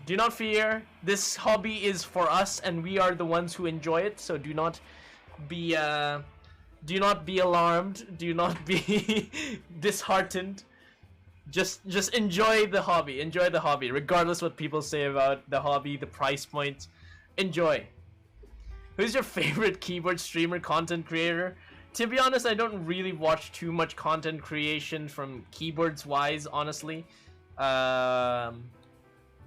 Do not fear. This hobby is for us, and we are the ones who enjoy it. So do not be alarmed. Do not be disheartened. Just enjoy the hobby. Enjoy the hobby, regardless what people say about the hobby, the price point. Enjoy. Who's your favorite keyboard streamer, content creator? To be honest, I don't really watch too much content creation from keyboards wise, honestly. The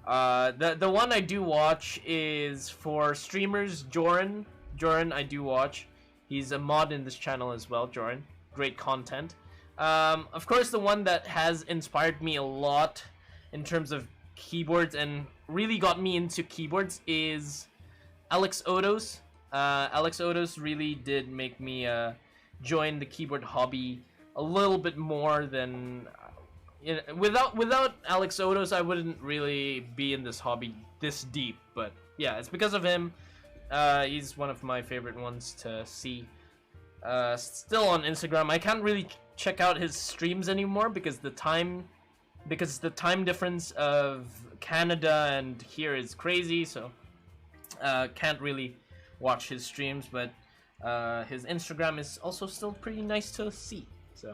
one I do watch is for streamers, Joran. Joran I do watch. He's a mod in this channel as well, Joran. Great content. Of course, the one that has inspired me a lot in terms of keyboards and really got me into keyboards is Alex Odos. Alex Odos really did make me join the keyboard hobby a little bit more than... without Alex Odos, I wouldn't really be in this hobby this deep. But yeah, it's because of him. He's one of my favorite ones to see. Still on Instagram. I can't really check out his streams anymore because the time difference of Canada and here is crazy, so can't really watch his streams, but his Instagram is also still pretty nice to see. So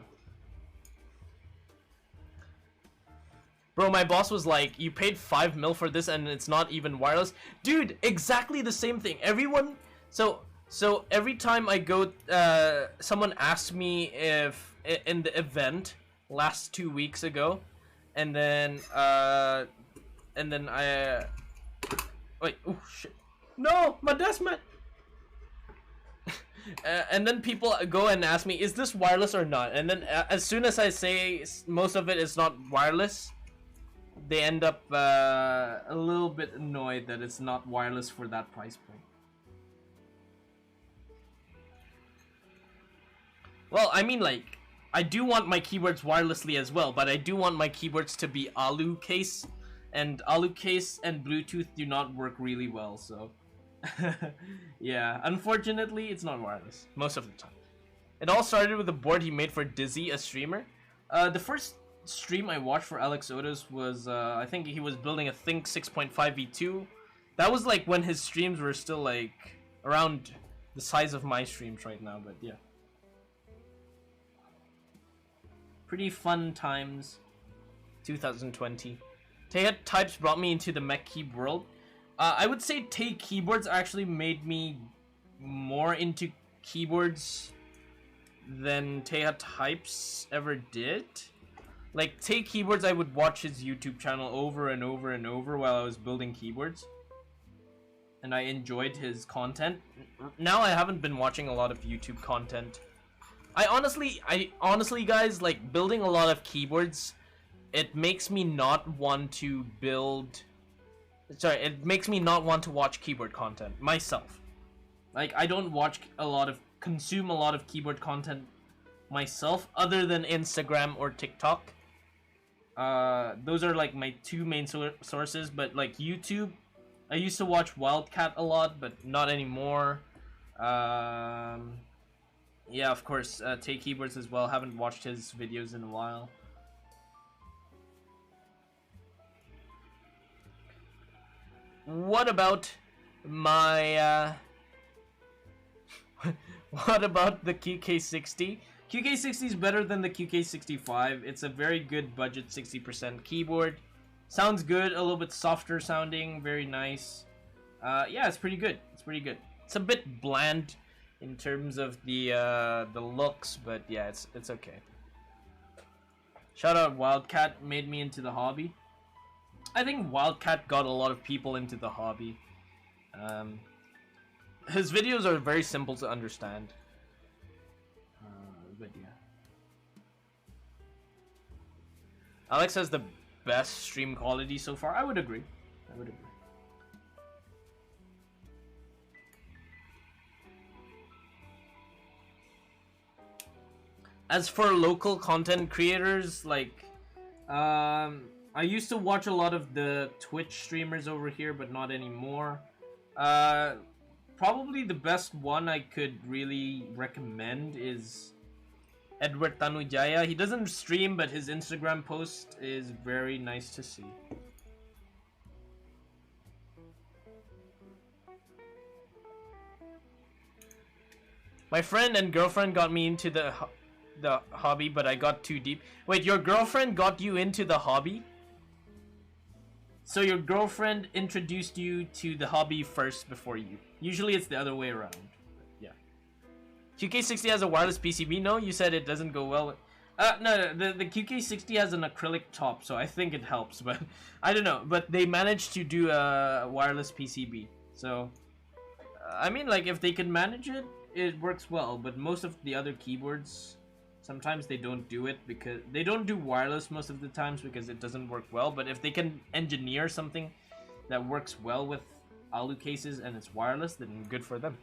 bro, my boss was like, you paid 5 mil for this and it's not even wireless. Dude, exactly the same thing. Everyone, so every time I go, someone asked me if in the event last 2 weeks ago, and then I wait, oh shit, no, my desk mat. And then people go and ask me, is this wireless or not? And then as soon as I say most of it is not wireless, they end up a little bit annoyed that it's not wireless for that price point. Well, I mean, like, I do want my keyboards wirelessly as well, but I do want my keyboards to be ALU case, and ALU case and Bluetooth do not work really well, so Yeah, unfortunately, it's not wireless most of the time. It all started with a board he made for Dizzy, a streamer. The first stream I watched for Alex Otis was, I think he was building a Think 6.5v2. That was like when his streams were still like around the size of my streams right now, but yeah. Pretty fun times. 2020. Tehat types brought me into the mech keyboard world. I would say Tay keyboards actually made me more into keyboards than Tehat types ever did. Like Tay keyboards, I would watch his YouTube channel over and over and over while I was building keyboards, and I enjoyed his content. Now I haven't been watching a lot of YouTube content. I honestly, guys, like building a lot of keyboards, it makes me not want to build. Sorry, it makes me not want to watch keyboard content myself. Like I don't consume a lot of keyboard content myself, other than Instagram or TikTok. Those are like my two main sources. But like YouTube, I used to watch Wildcat a lot, but not anymore. Yeah, of course, Tay Keyboards as well. Haven't watched his videos in a while. What about my what about the QK60? QK60 is better than the QK65. It's a very good budget 60% keyboard. Sounds good, a little bit softer sounding, very nice. Yeah, it's pretty good. It's pretty good. It's a bit bland in terms of the looks, but yeah, it's okay. Shout out Wildcat, made me into the hobby. I think Wildcat got a lot of people into the hobby. His videos are very simple to understand. But yeah. Alex has the best stream quality so far. I would agree. I would agree. As for local content creators, like, I used to watch a lot of the Twitch streamers over here, but not anymore. Probably the best one I could really recommend is Edward Tanujaya. He doesn't stream, but his Instagram post is very nice to see. My friend and girlfriend got me into the hobby, but I got too deep. Wait, your girlfriend got you into the hobby? So your girlfriend introduced you to the hobby first before you. Usually it's the other way around. Yeah. QK60 has a wireless PCB? No, you said it doesn't go well with... No, the QK60 has an acrylic top, so I think it helps, but I don't know. But they managed to do a wireless PCB. So, I mean, like, if they can manage it, it works well. But most of the other keyboards, sometimes they don't do it because they don't do wireless most of the times because it doesn't work well. But if they can engineer something that works well with alu cases and it's wireless, then good for them.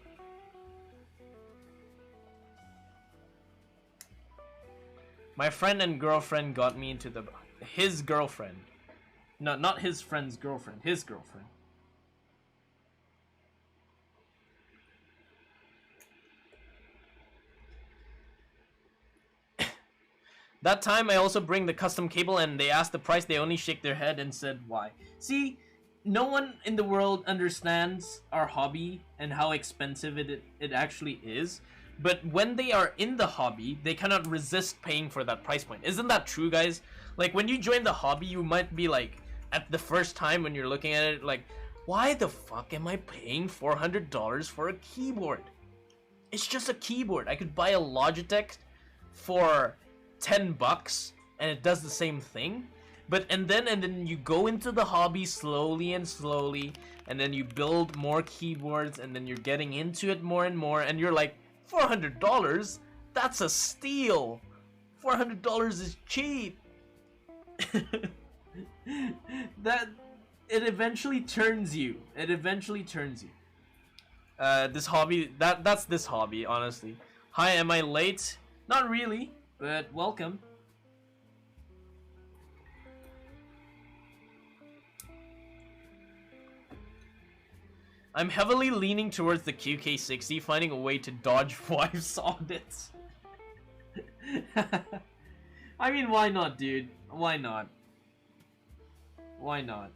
My friend and girlfriend got me into his girlfriend. No, not his friend's girlfriend, his girlfriend. That time I also bring the custom cable and they asked the price, they only shake their head and said why. See, no one in the world understands our hobby and how expensive it actually is. But when they are in the hobby, they cannot resist paying for that price point. Isn't that true, guys? Like, when you join the hobby, you might be like, at the first time when you're looking at it, like, why the fuck am I paying $400 for a keyboard? It's just a keyboard. I could buy a Logitech for $10 and it does the same thing. But and then you go into the hobby slowly and slowly, and then you build more keyboards, and then you're getting into it more and more, and you're like, $400? That's a steal. $400 is cheap. That it eventually turns you. It eventually turns you. This hobby, that's this hobby, honestly. Hi, am I late? Not really, but welcome. I'm heavily leaning towards the QK60, finding a way to dodge wife's audits. I mean, why not, dude? Why not? Why not?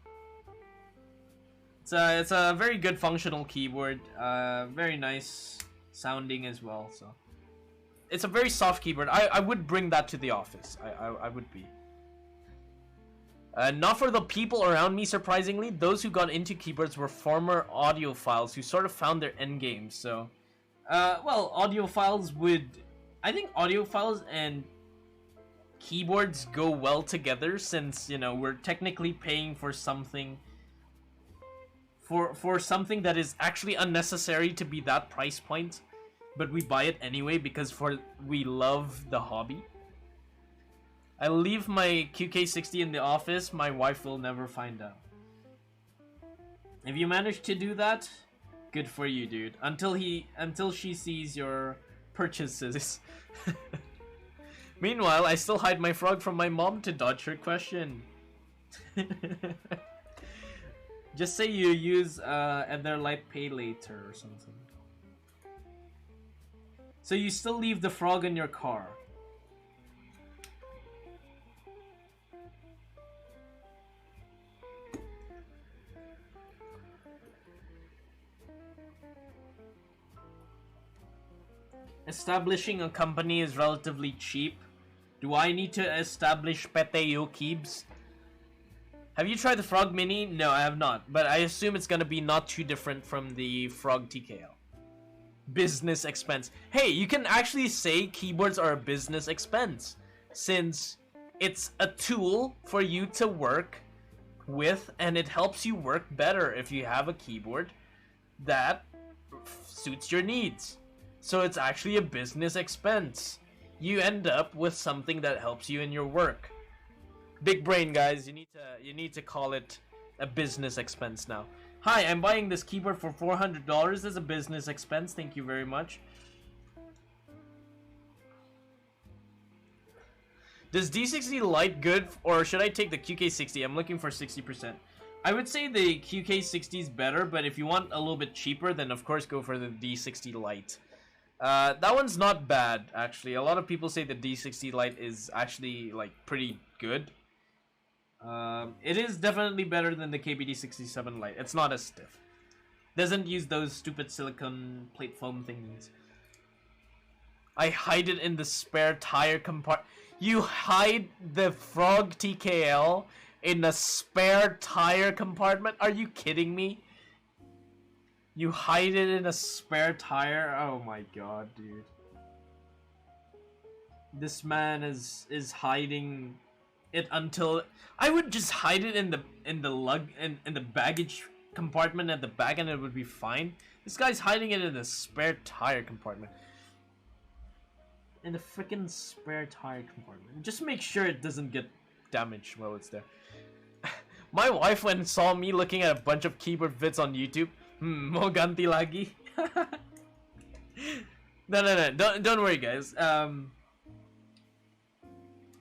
It's a very good functional keyboard. Very nice sounding as well. So it's a very soft keyboard. I would bring that to the office. I would be. Not for the people around me, surprisingly. Those who got into keyboards were former audiophiles who sort of found their endgame. So, well, audiophiles would... I think audiophiles and keyboards go well together since, you know, we're technically paying for something... For something that is actually unnecessary to be that price point. But we buy it anyway because we love the hobby. I leave my QK60 in the office, my wife will never find out. If you manage to do that, good for you, dude. Until she sees your purchases. Meanwhile, I still hide my frog from my mom to dodge her question. Just say you use Etherlight Pay Later or something. So you still leave the frog in your car. Establishing a company is relatively cheap. Do I need to establish Pete Yokibs? Have you tried the Frog Mini? No, I have not. But I assume it's gonna be not too different from the Frog TKL. Business expense. Hey, you can actually say keyboards are a business expense, since it's a tool for you to work with, and it helps you work better if you have a keyboard that suits your needs. So it's actually a business expense. You end up with something that helps you in your work. Big brain, guys. You need to call it a business expense now. Hi, I'm buying this keyboard for $400 as a business expense. Thank you very much. Does D60 Lite good, or should I take the QK60? I'm looking for 60%. I would say the QK60 is better, but if you want a little bit cheaper, then of course go for the D60 Lite. That one's not bad, actually. A lot of people say the D60 Lite is actually, like, pretty good. It is definitely better than the KBD67 Lite. It's not as stiff. Doesn't use those stupid silicone plate foam thingies. I hide it in the spare tire compartment. You hide the Frog TKL in a spare tire compartment? Are you kidding me? You hide it in a spare tire? Oh my god, dude. This man is hiding it until... I would just hide it in the baggage compartment at the back and it would be fine. This guy's hiding it in the spare tire compartment. In the freaking spare tire compartment. Just make sure it doesn't get damaged while it's there. My wife went and saw me looking at a bunch of keyboard vids on YouTube. Mo ganti lagi. No, don't worry, guys.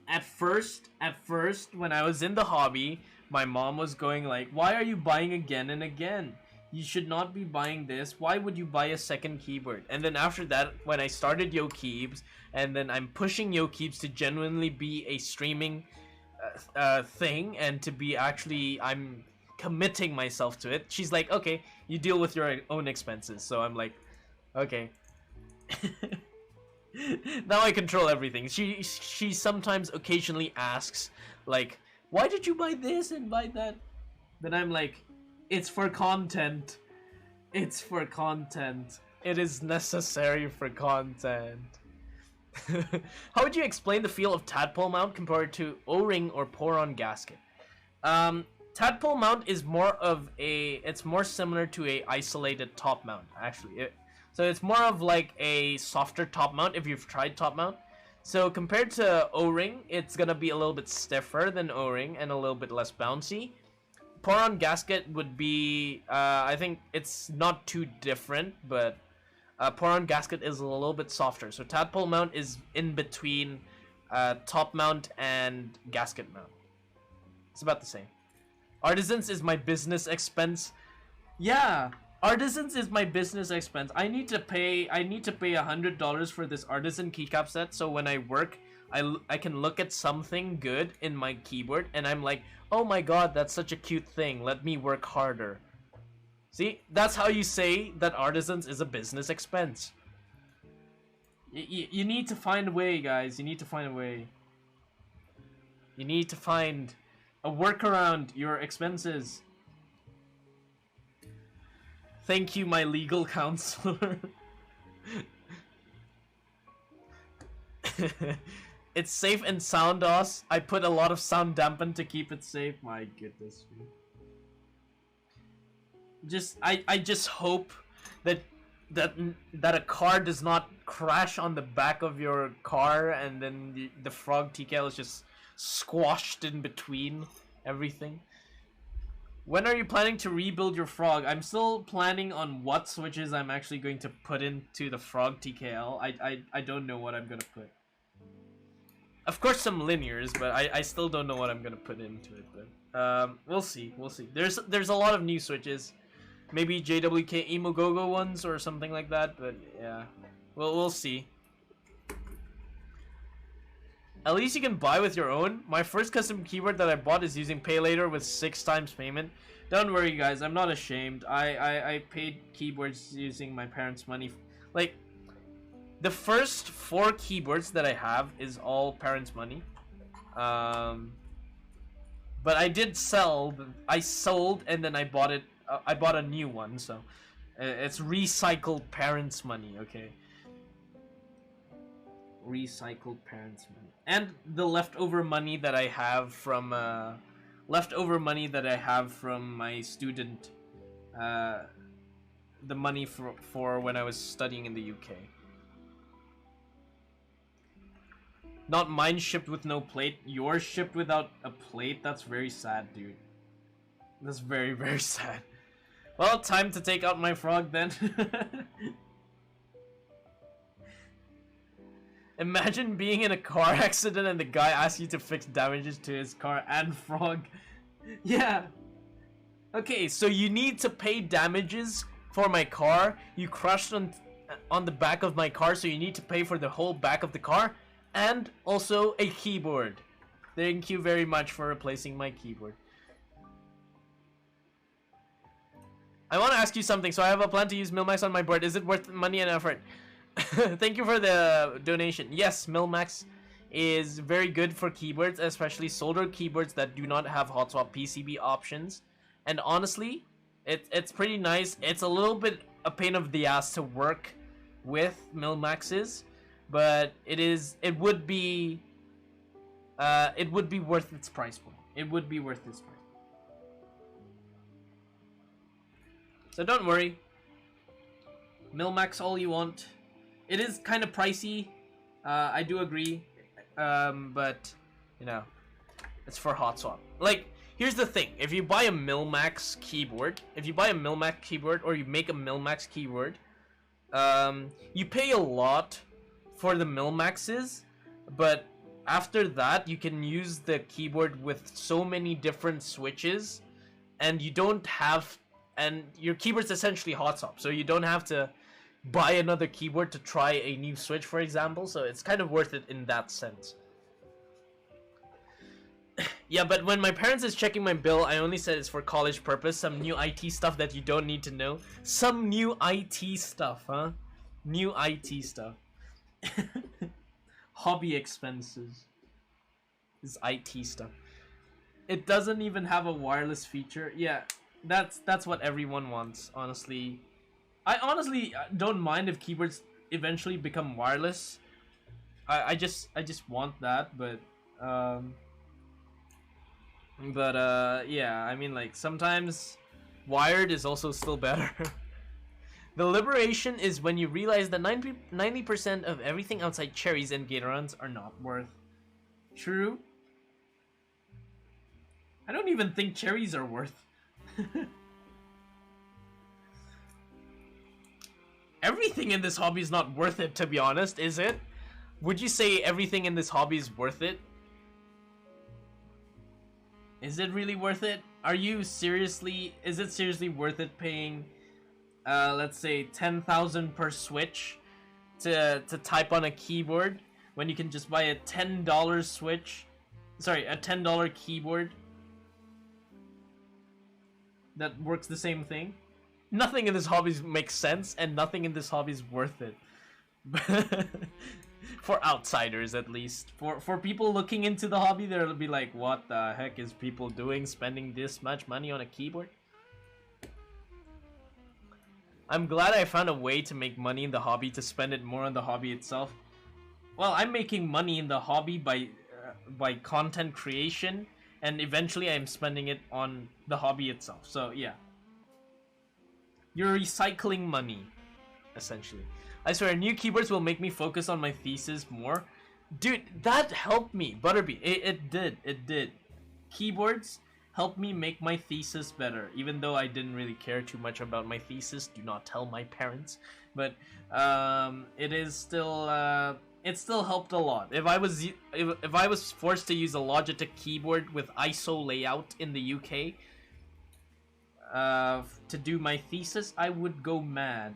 At first, when I was in the hobby, my mom was going like, why are you buying again and again? You should not be buying this. Why would you buy a second keyboard? And then after that, when I started YoKeebs, and then I'm pushing YoKeebs to genuinely be a streaming thing, and to be actually, I'm committing myself to it. She's like, okay, you deal with your own expenses. So I'm like, okay. Now I control everything. She sometimes occasionally asks, like, why did you buy this and buy that? Then I'm like, it's for content. It's for content. It is necessary for content. How would you explain the feel of tadpole mount compared to O-ring or pour-on gasket? Tadpole mount is more of a... It's more similar to a isolated top mount, actually. So it's more of like a softer top mount if you've tried top mount. So compared to O-ring, it's gonna be a little bit stiffer than O-ring and a little bit less bouncy. Pour-on gasket would be, I think it's not too different, but pour-on gasket is a little bit softer. So tadpole mount is in between top mount and gasket mount. It's about the same. Artisans is my business expense. Yeah, Artisans is my business expense. I need to pay $100 for this artisan keycap set, so when I work, I can look at something good in my keyboard and I'm like, oh my god, that's such a cute thing, let me work harder. See, that's how you say that artisans is a business expense. You need to find a way, guys. You need to find a way. You need to find a workaround your expenses. Thank you, my legal counselor. It's safe and sound, OS. I put a lot of sound dampen to keep it safe. My goodness. I just hope that a car does not crash on the back of your car and then the frog TKL is just squashed in between everything. When are you planning to rebuild your frog? I'm still planning on what switches I'm actually going to put into the frog TKL. I don't know what I'm gonna put. Of course some linears, but I still don't know what I'm gonna put into it. But we'll see. There's a lot of new switches. Maybe JWK Emogogo ones or something like that, but yeah. We'll see. At least you can buy with your own. My first custom keyboard that I bought is using pay later with 6 times payment. Don't worry, guys. I'm not ashamed. I paid keyboards using my parents' money. Like, the first 4 keyboards that I have is all parents' money. But I did sell. I sold and then I bought it. I bought a new one, so it's recycled parents' money. Okay. Recycled parents' money. And the leftover money that I have from my student, the money for when I was studying in the UK. Not mine shipped with no plate. Yours shipped without a plate. That's very sad, dude. That's very, very sad. Well, time to take out my frog then. Imagine being in a car accident and the guy asks you to fix damages to his car and frog. Yeah. Okay, so you need to pay damages for my car. You crushed on the back of my car, so you need to pay for the whole back of the car and also a keyboard. Thank you very much for replacing my keyboard. I want to ask you something. So I have a plan to use Milmax on my board. Is it worth money and effort? Thank you for the donation. Yes, Milmax is very good for keyboards, especially soldered keyboards that do not have hot swap PCB options. And honestly, it's pretty nice. It's a little bit a pain of the ass to work with Milmaxes, but it would be worth its price point. It would be worth its price. So don't worry. Milmax all you want. It is kind of pricey. I do agree. But, you know, it's for hot swap. Like, here's the thing. If you buy a Milmax keyboard, or you make a Milmax keyboard, you pay a lot for the Milmaxes, but after that, you can use the keyboard with so many different switches, and you don't have, and your keyboard's essentially hot swap, so you don't have to buy another keyboard to try a new switch, for example, so it's kind of worth it in that sense. Yeah, but when my parents is checking my bill, I only said it's for college purpose, some new IT stuff that you don't need to know. Some new IT stuff, huh? New IT stuff. Hobby expenses. This IT stuff. It doesn't even have a wireless feature. Yeah, that's what everyone wants, honestly. I honestly don't mind if keyboards eventually become wireless. I just want that, but yeah, I mean, like, sometimes wired is also still better. The liberation is when you realize that 90% of everything outside cherries and Gatorons are not worth. True. I don't even think cherries are worth. Everything in this hobby is not worth it, to be honest, is it? Would you say everything in this hobby is worth it? Is it really worth it? Is it seriously worth it paying let's say 10,000 per Switch to type on a keyboard, when you can just buy a $10 Switch, sorry, a $10 keyboard that works the same thing. Nothing in this hobby makes sense, and nothing in this hobby is worth it. For outsiders, at least. For people looking into the hobby, they'll be like, what the heck is people doing, spending this much money on a keyboard? I'm glad I found a way to make money in the hobby to spend it more on the hobby itself. Well, I'm making money in the hobby by content creation, and eventually I'm spending it on the hobby itself. So yeah, you're recycling money, essentially. I swear, new keyboards will make me focus on my thesis more. Dude, that helped me, Butterbean. It did. Keyboards helped me make my thesis better, even though I didn't really care too much about my thesis. Do not tell my parents. But it is still it still helped a lot. If I was forced to use a Logitech keyboard with ISO layout in the UK to do my thesis, I would go mad.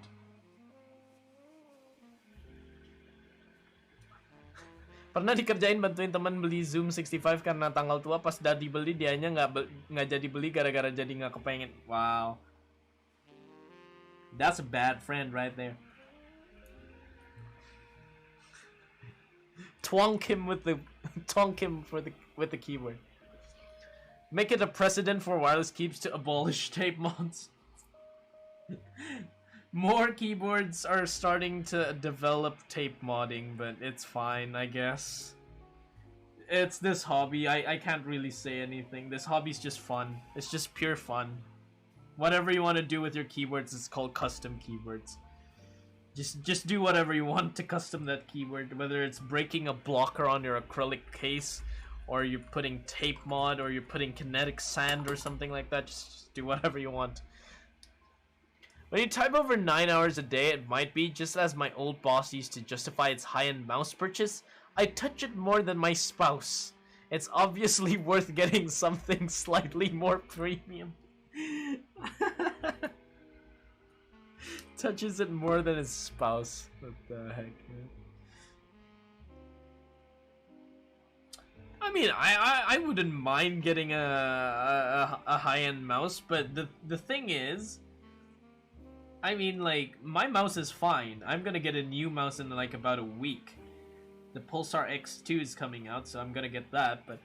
Pernah dikerjain bantuin teman beli Zoom 65 karena tanggal tua, pas udah dibeli dianya nggak jadi beli gara-gara jadi nggak kepengen. Wow, that's a bad friend right there. Twonk him with the with the keyboard. Make it a precedent for wireless keeps to abolish tape mods. More keyboards are starting to develop tape modding, but it's fine, I guess. It's this hobby. I can't really say anything. This hobby's just fun. It's just pure fun. Whatever you want to do with your keyboards, it's called custom keyboards. Just do whatever you want to custom that keyboard, whether it's breaking a blocker on your acrylic case, or you're putting tape mod, or you're putting kinetic sand or something like that. Just do whatever you want. When you type over 9 hours a day, it might be, just as my old boss used to justify its high-end mouse purchase, I touch it more than my spouse. It's obviously worth getting something slightly more premium. Touches it more than his spouse. What the heck, man? I mean, I wouldn't mind getting a high-end mouse, but the thing is, I mean, like, my mouse is fine. I'm gonna get a new mouse in like about a week. The Pulsar X2 is coming out, so I'm gonna get that. But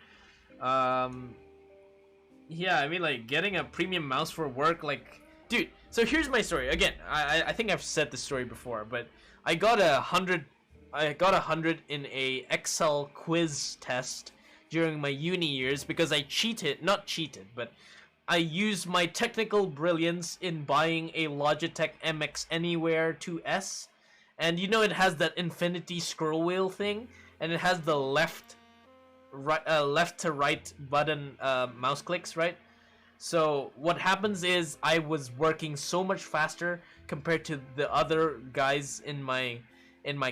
yeah, I mean, like, getting a premium mouse for work, like, dude. So here's my story. Again, I think I've said this story before, but I got 100 in a Excel quiz test during my uni years because I not cheated, but I used my technical brilliance in buying a Logitech MX Anywhere 2S, and you know it has that infinity scroll wheel thing, and it has the left to right button mouse clicks, right? So what happens is I was working so much faster compared to the other guys in my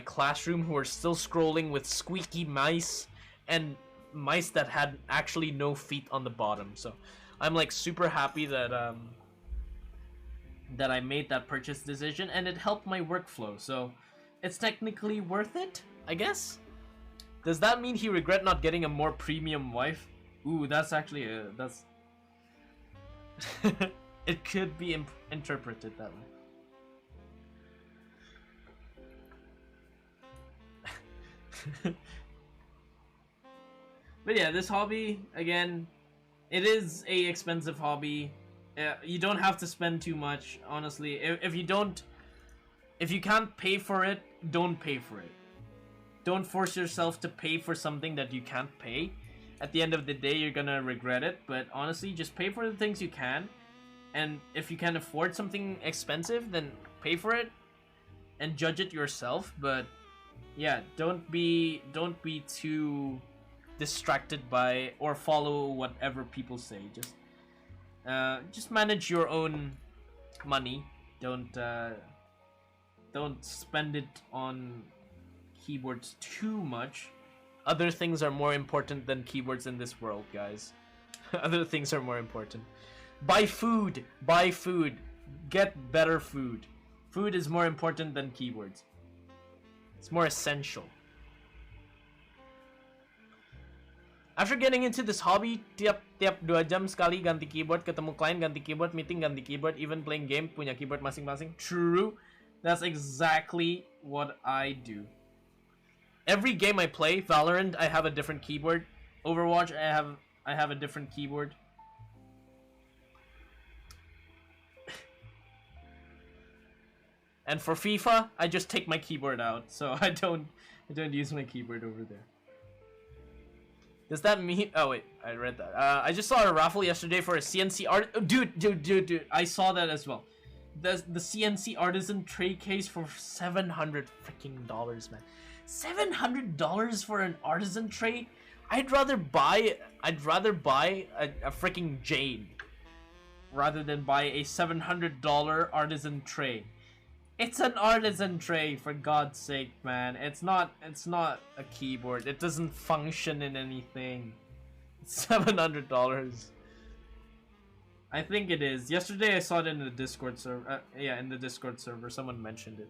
classroom who were still scrolling with squeaky mice and mice that had actually no feet on the bottom. So I'm like super happy that that I made that purchase decision, and it helped my workflow. So it's technically worth it, I guess. Does that mean he regret not getting a more premium wife? Ooh, that's actually that's it could be interpreted that way. But yeah, this hobby, again, it is a expensive hobby. You don't have to spend too much, honestly. If you can't pay for it, don't pay for it. Don't force yourself to pay for something that you can't pay. At the end of the day, you're gonna regret it. But honestly, just pay for the things you can. And if you can afford something expensive, then pay for it and judge it yourself. But yeah, don't be too distracted by or follow whatever people say. Just manage your own money. Don't spend it on keyboards too much. Other things are more important than keyboards in this world, guys. Other things are more important. Buy food. Get better food. Food is more important than keyboards. It's more essential. After getting into this hobby, tiap 2 jam sekali ganti keyboard, ketemu klien ganti keyboard, meeting ganti keyboard, even playing game punya keyboard masing-masing. True. That's exactly what I do. Every game I play, Valorant, I have a different keyboard. Overwatch, I have a different keyboard. And for FIFA, I just take my keyboard out, so I don't use my keyboard over there. Does that mean? Oh wait, I read that. I just saw a raffle yesterday for a CNC art. Oh, dude! I saw that as well. The CNC artisan tray case for $700 freaking dollars, man. $700 for an artisan tray? I'd rather buy a freaking jade rather than buy a $700 artisan tray. It's an artisan tray, for God's sake, man. It's not a keyboard. It doesn't function in anything. It's $700. I think it is. Yesterday I saw it in the Discord server. Yeah, in the Discord server, someone mentioned it.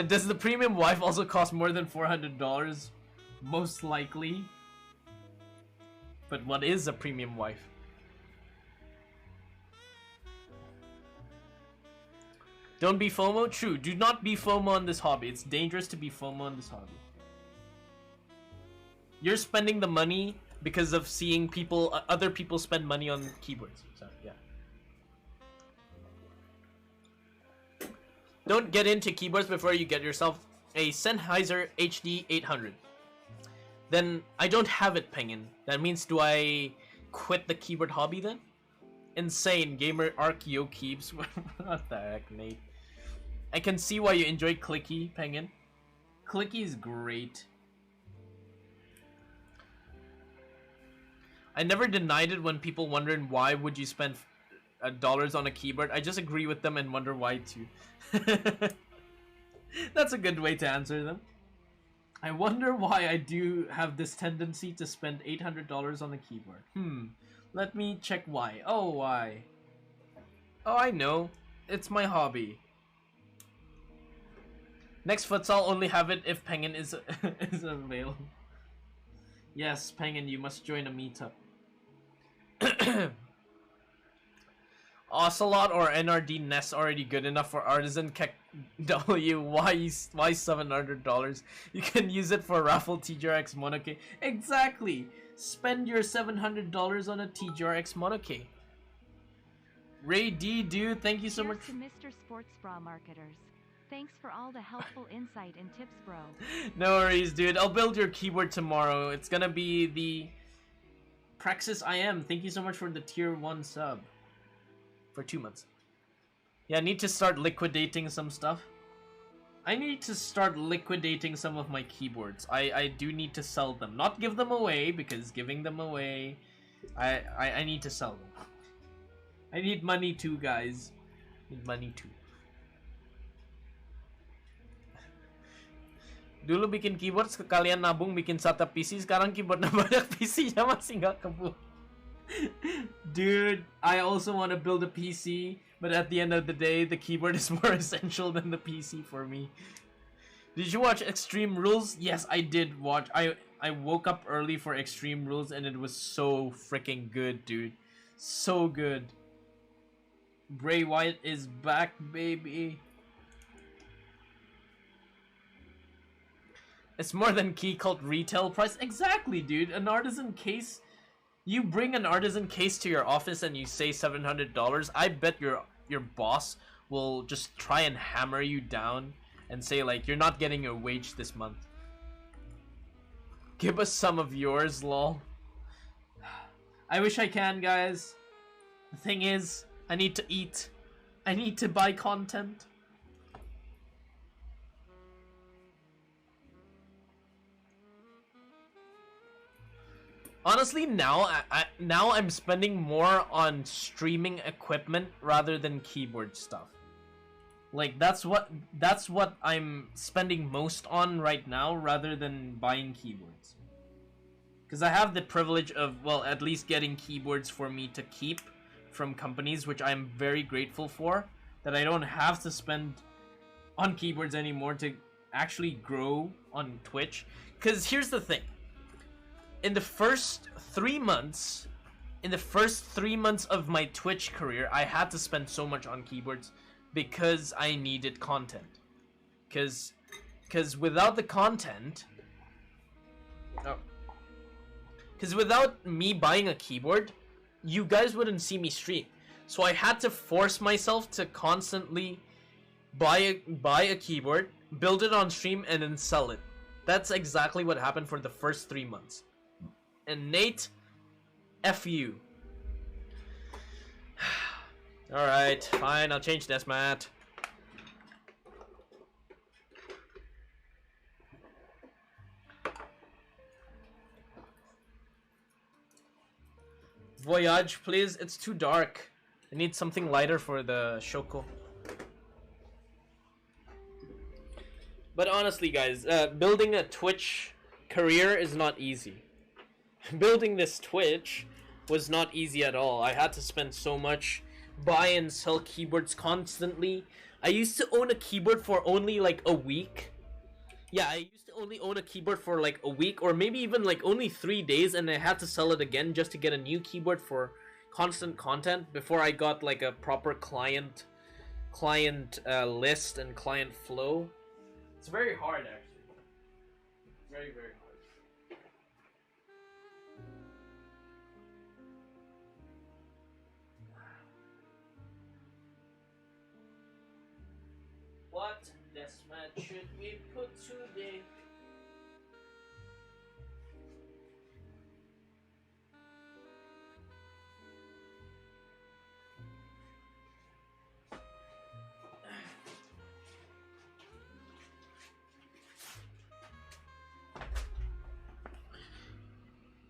Does the premium wife also cost more than $400? Most likely. But what is a premium wife? Don't be FOMO? True. Do not be FOMO on this hobby. It's dangerous to be FOMO on this hobby. You're spending the money because of seeing other people spend money on keyboards. So, yeah. Don't get into keyboards before you get yourself a Sennheiser HD 800. Then I don't have it, Penguin. That means do I quit the keyboard hobby then? Insane. Gamer Arc Yo Keeps. What the heck, Nate? I can see why you enjoy Clicky, Penguin. Clicky is great. I never denied it when people wondering why would you spend dollars on a keyboard. I just agree with them and wonder why too. That's a good way to answer them. I wonder why I do have this tendency to spend $800 on a keyboard. Let me check why. Oh, why? Oh, I know. It's my hobby. Next futsal, only have it if Penguin is available. Yes, Penguin, you must join a meetup. Ocelot or NRD Nest already good enough for Artisan Kek W. Why $700? You can use it for raffle TGRX Monoke. Exactly. Spend your $700 on a TGRX Monoke. Ray D, dude, thank you so much. To Mr. Sports Bra Marketers. Thanks for all the helpful insight and tips, bro. No worries, dude. I'll build your keyboard tomorrow. It's gonna be the Praxis IM. Thank you so much for the tier 1 sub. For 2 months. Yeah, I need to start liquidating some stuff. I need to start liquidating some of my keyboards. I do need to sell them. Not give them away, because giving them away... I need to sell them. I need money too, guys. Need money too. Dulu bikin keyboard, sekalian nabung bikin SATA PC. Sekarang keyboard na banyak, PC-nya masih nggak kebuka. Dude, I also want to build a PC, but at the end of the day, the keyboard is more essential than the PC for me. Did you watch Extreme Rules? Yes, I did watch. I woke up early for Extreme Rules and it was so freaking good, dude. So good. Bray Wyatt is back, baby. It's more than Key Cult retail price. Exactly, dude. An artisan case. You bring an artisan case to your office and you say $700. I bet your boss will just try and hammer you down and say like, you're not getting your wage this month. Give us some of yours, lol. I wish I can, guys. The thing is, I need to eat. I need to buy content. Honestly, now I'm spending more on streaming equipment rather than keyboard stuff. Like that's what I'm spending most on right now rather than buying keyboards. Because I have the privilege of, well, at least getting keyboards for me to keep from companies, which I'm very grateful for. That I don't have to spend on keyboards anymore to actually grow on Twitch. Because here's the thing. In the first 3 months, of my Twitch career, I had to spend so much on keyboards because I needed content. Because without the content... Because without me buying a keyboard, you guys wouldn't see me stream. So I had to force myself to constantly buy a keyboard, build it on stream, and then sell it. That's exactly what happened for the first 3 months. And Nate, F you. Alright, fine, I'll change this mat. Voyage, please. It's too dark. I need something lighter for the Shoko. But honestly, guys, building a Twitch career is not easy. Building this Twitch was not easy at all. I had to spend so much, buy and sell keyboards constantly. I used to own a keyboard for only like a week. Yeah, I used to only own a keyboard for like a week, or maybe even like only 3 days, and I had to sell it again just to get a new keyboard for constant content before I got like a proper client list and client flow. It's very hard, actually. Very, very hard. What deathmatch should we put today?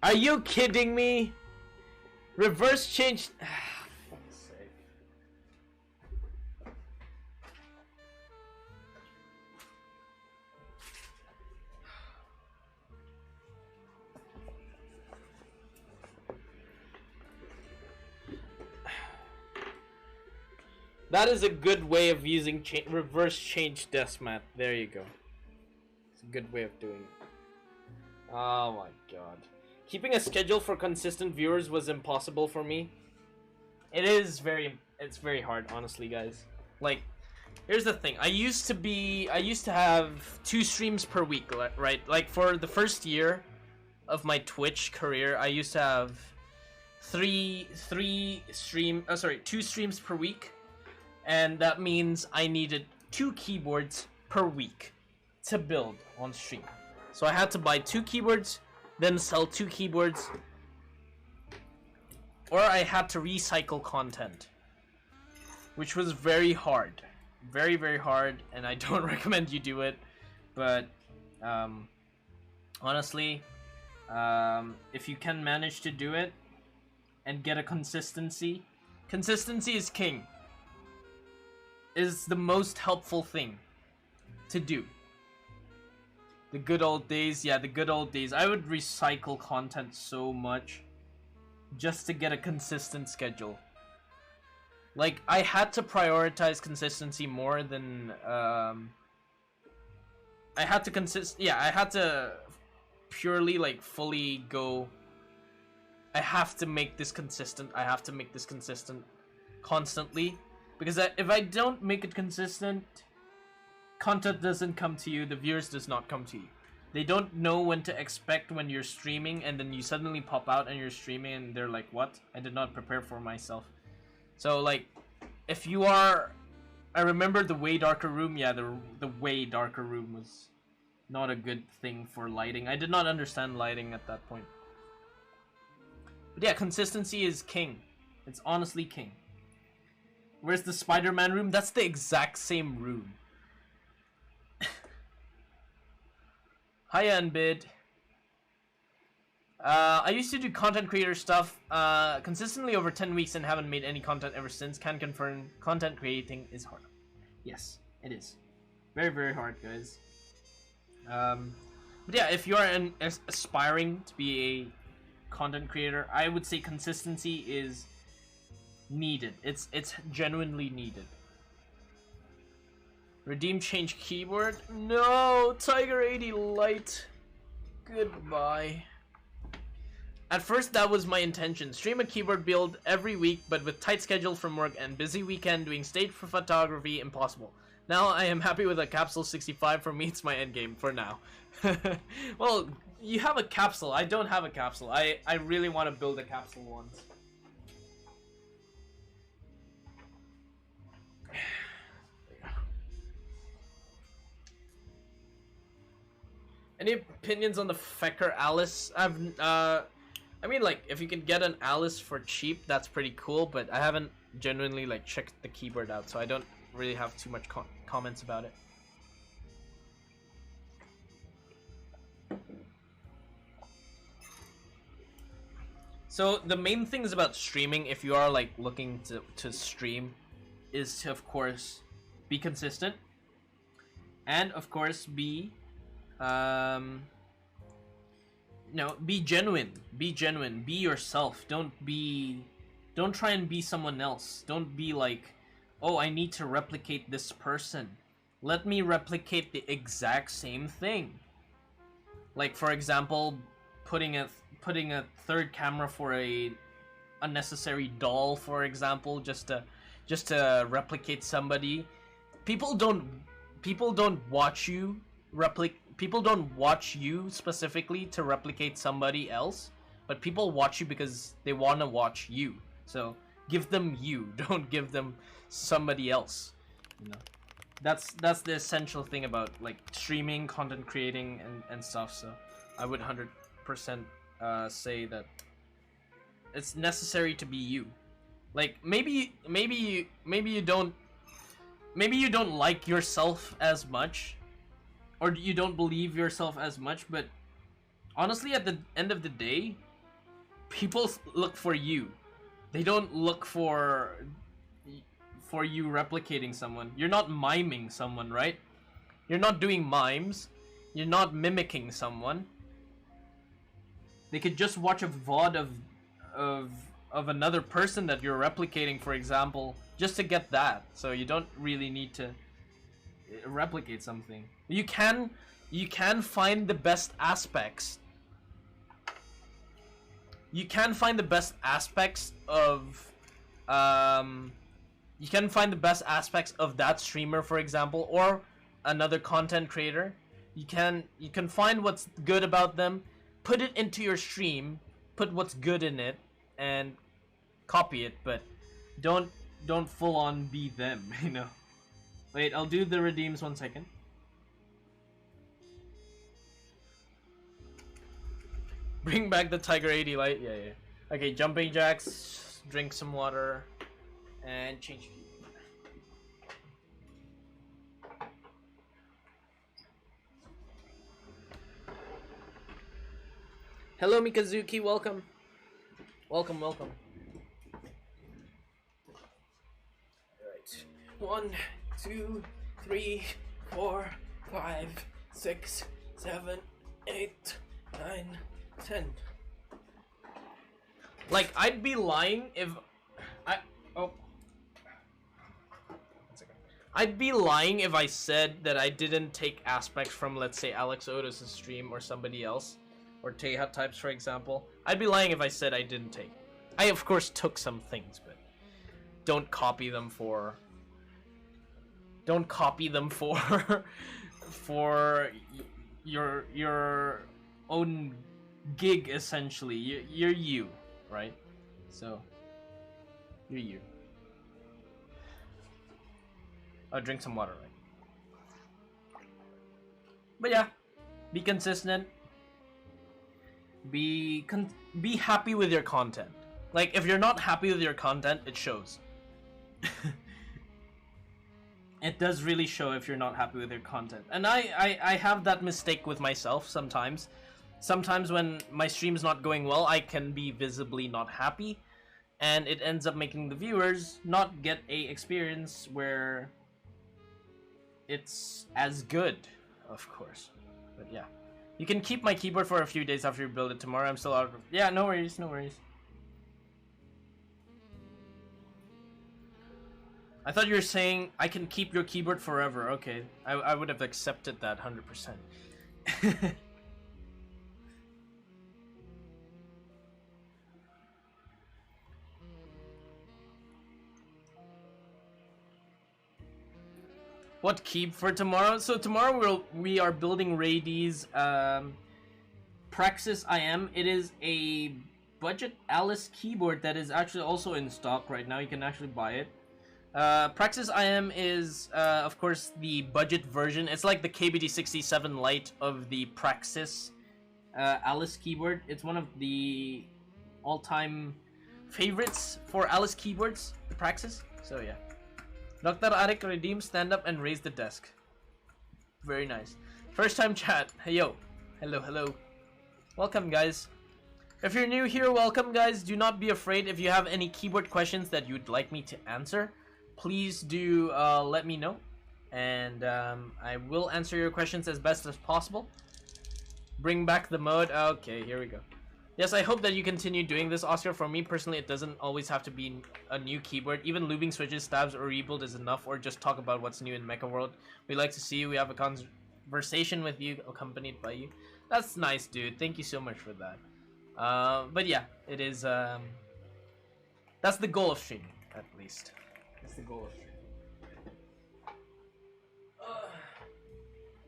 Are you kidding me? Reverse change. Fuck's sake. That is a good way of using reverse change deathmat. There you go. It's a good way of doing it. Oh my god. Keeping a schedule for consistent viewers was impossible for me. It's very hard, honestly, guys. Like, here's the thing. I used to have 2 streams per week, right? Like, for the first year of my Twitch career, I used to have 2 streams per week. And that means I needed 2 keyboards per week to build on stream. So I had to buy 2 keyboards, then sell 2 keyboards, or I had to recycle content, which was very hard. Very, very hard, and I don't recommend you do it. But honestly, if you can manage to do it and get a consistency is king. Is the most helpful thing to do. The good old days, yeah, the good old days. I would recycle content so much just to get a consistent schedule. Like, I had to prioritize consistency more than, I had to purely, like, fully go, I have to make this consistent, constantly. Because if I don't make it consistent, content doesn't come to you, the viewers does not come to you. They don't know when to expect when you're streaming, and then you suddenly pop out and you're streaming and they're like, what? I did not prepare for myself. So, like, if you are... I remember the way darker room, yeah, the way darker room was not a good thing for lighting. I did not understand lighting at that point. But yeah, consistency is king. It's honestly king. Where's the Spider-Man room? That's the exact same room. Hiya, Unbid. I used to do content creator stuff consistently over 10 weeks and haven't made any content ever since. Can confirm content creating is hard. Yes, it is. Very, very hard, guys. But yeah, if you are aspiring to be a content creator, I would say consistency is needed. It's genuinely needed. Redeem change keyboard? No, Tiger 80 Lite. Goodbye. At first, that was my intention. Stream a keyboard build every week, but with tight schedule from work and busy weekend doing stage photography, impossible. Now I am happy with a capsule 65. For me, it's my endgame for now. Well, you have a capsule. I don't have a capsule. I really want to build a capsule once. Any opinions on the Fecker Alice? I mean, like, if you can get an Alice for cheap, that's pretty cool, but I haven't genuinely, like, checked the keyboard out, so I don't really have too much comments about it. So, the main things about streaming, if you are, like, looking to stream, is to, of course, be consistent, and, of course, be... no, be genuine. Be genuine. Be yourself. Don't try and be someone else. Don't be like, oh, I need to replicate this person. Let me replicate the exact same thing. Like, for example, putting a third camera for a unnecessary doll, for example, just to replicate somebody. People don't watch you people don't watch you specifically to replicate somebody else, but people watch you because they want to watch you. So give them you, don't give them somebody else. You know, that's the essential thing about like streaming, content creating, and stuff. So I would 100% say that it's necessary to be you. Like maybe you don't like yourself as much, or you don't believe yourself as much, but honestly, at the end of the day, people look for you. They don't look for you replicating someone. You're not miming someone, right? You're not doing mimes. You're not mimicking someone. They could just watch a VOD of another person that you're replicating, for example, just to get that. So you don't really need to replicate something. You can find the best aspects. You can find the best aspects of you can find the best aspects of that streamer, for example, or another content creator. You can find what's good about them, put it into your stream, put what's good in it, and copy it, but don't full on be them, you know. Wait, I'll do the redeems 1 second. Bring back the Tiger 80 Lite. Yeah. Okay, jumping jacks, drink some water, and change. Hello, Mikazuki. Welcome. Welcome. Alright. 1, 2, 3, 4, 5, 6, 7, 8, 9, 10. Like, I'd be lying if I'd be lying if I said that I didn't take aspects from, let's say, Alex Otis' stream or somebody else, or Teha Types, for example. I'd be lying if I said I didn't take. I, of course, took some things, but don't copy them for for your own gig, essentially. You're you, right? So you're you. I'll drink some water, right? But yeah, be consistent. Be happy with your content. Like, if you're not happy with your content, it shows. It does really show if you're not happy with your content. And I have that mistake with myself sometimes. Sometimes when my stream's not going well, I can be visibly not happy. And it ends up making the viewers not get a experience where it's as good, of course. But yeah. You can keep my keyboard for a few days after you build it tomorrow. I'm still out of... Yeah, no worries, no worries. I thought you were saying I can keep your keyboard forever. Okay, I would have accepted that 100%. What keep for tomorrow? So tomorrow we are building Raidy's Praxis IM. It is a budget Alice keyboard that is actually also in stock right now. You can actually buy it. Praxis IM is of course the budget version. It's like the KBD67 Lite of the Praxis Alice keyboard. It's one of the all-time favorites for Alice keyboards, the Praxis. So yeah. Dr. Arik redeem, stand up and raise the desk. Very nice. First time chat. Hey yo. Hello, hello. Welcome guys. If you're new here, welcome guys. Do not be afraid. If you have any keyboard questions that you'd like me to answer, please do let me know. And I will answer your questions as best as possible. Bring back the mode. Okay, here we go. Yes, I hope that you continue doing this, Oscar. For me personally, it doesn't always have to be a new keyboard. Even looping switches, stabs, or rebuild is enough, or just talk about what's new in Mecha World. We like to see you. We have a conversation with you, accompanied by you. That's nice, dude. Thank you so much for that. But yeah, it is... that's the goal of streaming, at least. That's the goal of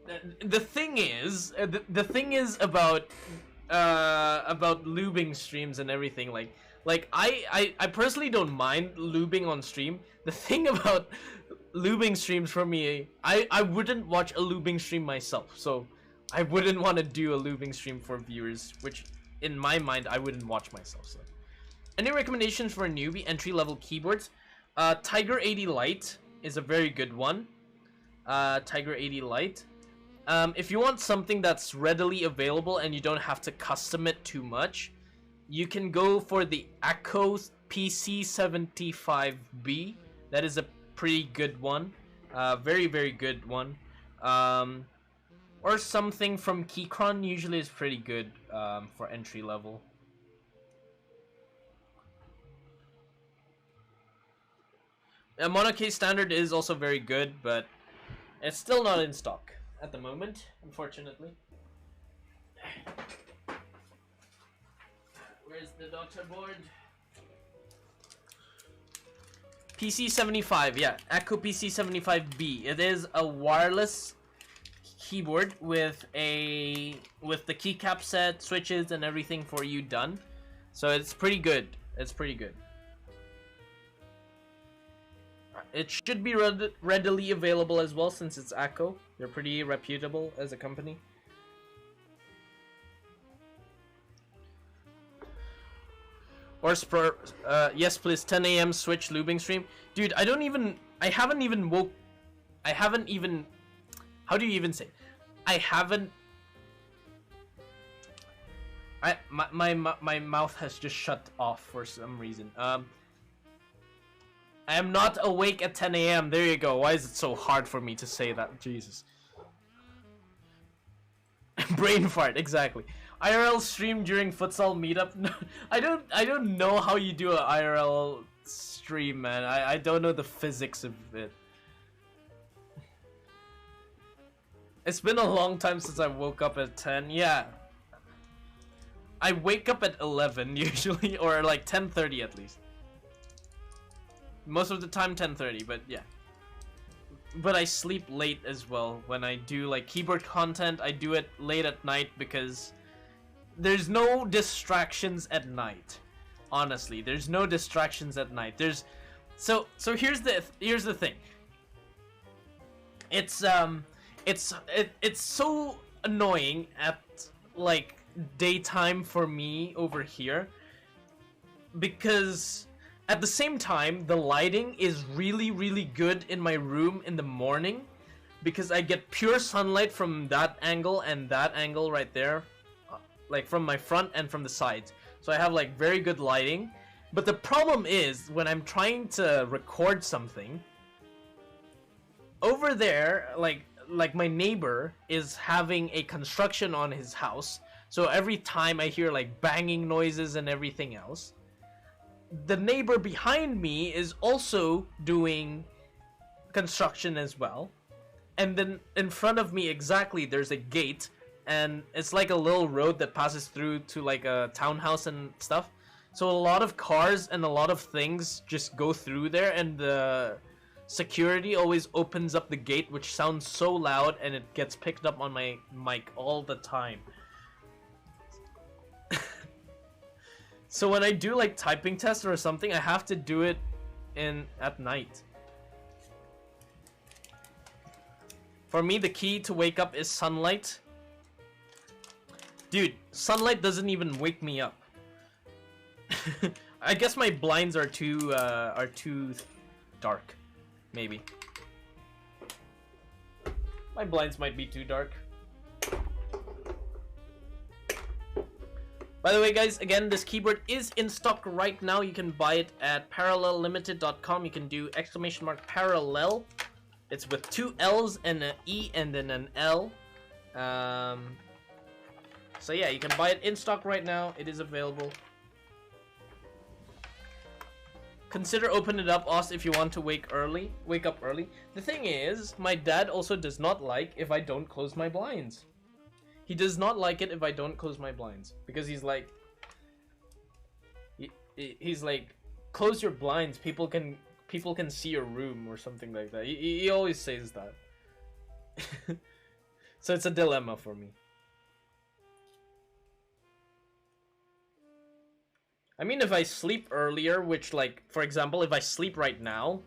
streaming. The thing is... the thing is about lubing streams and everything, like I personally don't mind lubing on stream. The thing about lubing streams for me, I wouldn't watch a lubing stream myself, so I wouldn't want to do a lubing stream for viewers, which in my mind I wouldn't watch myself. So any recommendations for newbie entry-level keyboards? Tiger 80 Lite is a very good one. Tiger 80 Lite. If you want something that's readily available and you don't have to custom it too much, you can go for the Echo PC75B. That is a pretty good one. Very, very good one. Or something from Keychron usually is pretty good for entry level. A Monocase Standard is also very good, but it's still not in stock at the moment, unfortunately. Where's the doctor board? PC75, yeah, Echo PC75B. It is a wireless keyboard with the keycap set, switches, and everything for you done. So it's pretty good. It's pretty good. It should be readily available as well, since it's Echo. They're pretty reputable as a company. Or yes please, 10 AM Switch lubing stream. Dude, I haven't even, how do you even say? My mouth has just shut off for some reason. I am not awake at 10 AM. There you go. Why is it so hard for me to say that? Jesus. Brain fart, exactly. IRL stream during futsal meetup. No, I don't know how you do an IRL stream, man. I don't know the physics of it. It's been a long time since I woke up at 10. Yeah. I wake up at 11 usually, or like 10:30 at least. Most of the time 10:30, but yeah. But I sleep late as well when I do like keyboard content. I do it late at night because there's no distractions at night. Honestly, there's no distractions at night. So here's the thing. It's so annoying at like daytime for me over here, because at the same time the lighting is really good in my room in the morning, because I get pure sunlight from that angle and that angle right there, like from my front and from the sides. So I have like very good lighting. But the problem is when I'm trying to record something over there, like like my neighbor is having a construction on his house, so every time I hear like banging noises and everything else. The neighbor behind me is also doing construction as well, and then in front of me exactly there's a gate, and it's like a little road that passes through to like a townhouse and stuff. So a lot of cars and a lot of things just go through there, and the security always opens up the gate, which sounds so loud, and it gets picked up on my mic all the time. So when I do like typing tests or something, I have to do it at night. For me, the key to wake up is sunlight. Dude, sunlight doesn't even wake me up. I guess my blinds are too dark, maybe. My blinds might be too dark. By the way, guys, again, this keyboard is in stock right now. You can buy it at parallellimited.com. You can do !parallel. It's with 2 L's and an E and then an L. So yeah, you can buy it in stock right now. It is available. Consider opening it up, Oz, if you want to wake up early. The thing is, my dad also does not like if I don't close my blinds. He does not like it if I don't close my blinds, because he's like, close your blinds. People can see your room or something like that. He always says that. So it's a dilemma for me. I mean, if I sleep earlier, which, like, for example, if I sleep right now,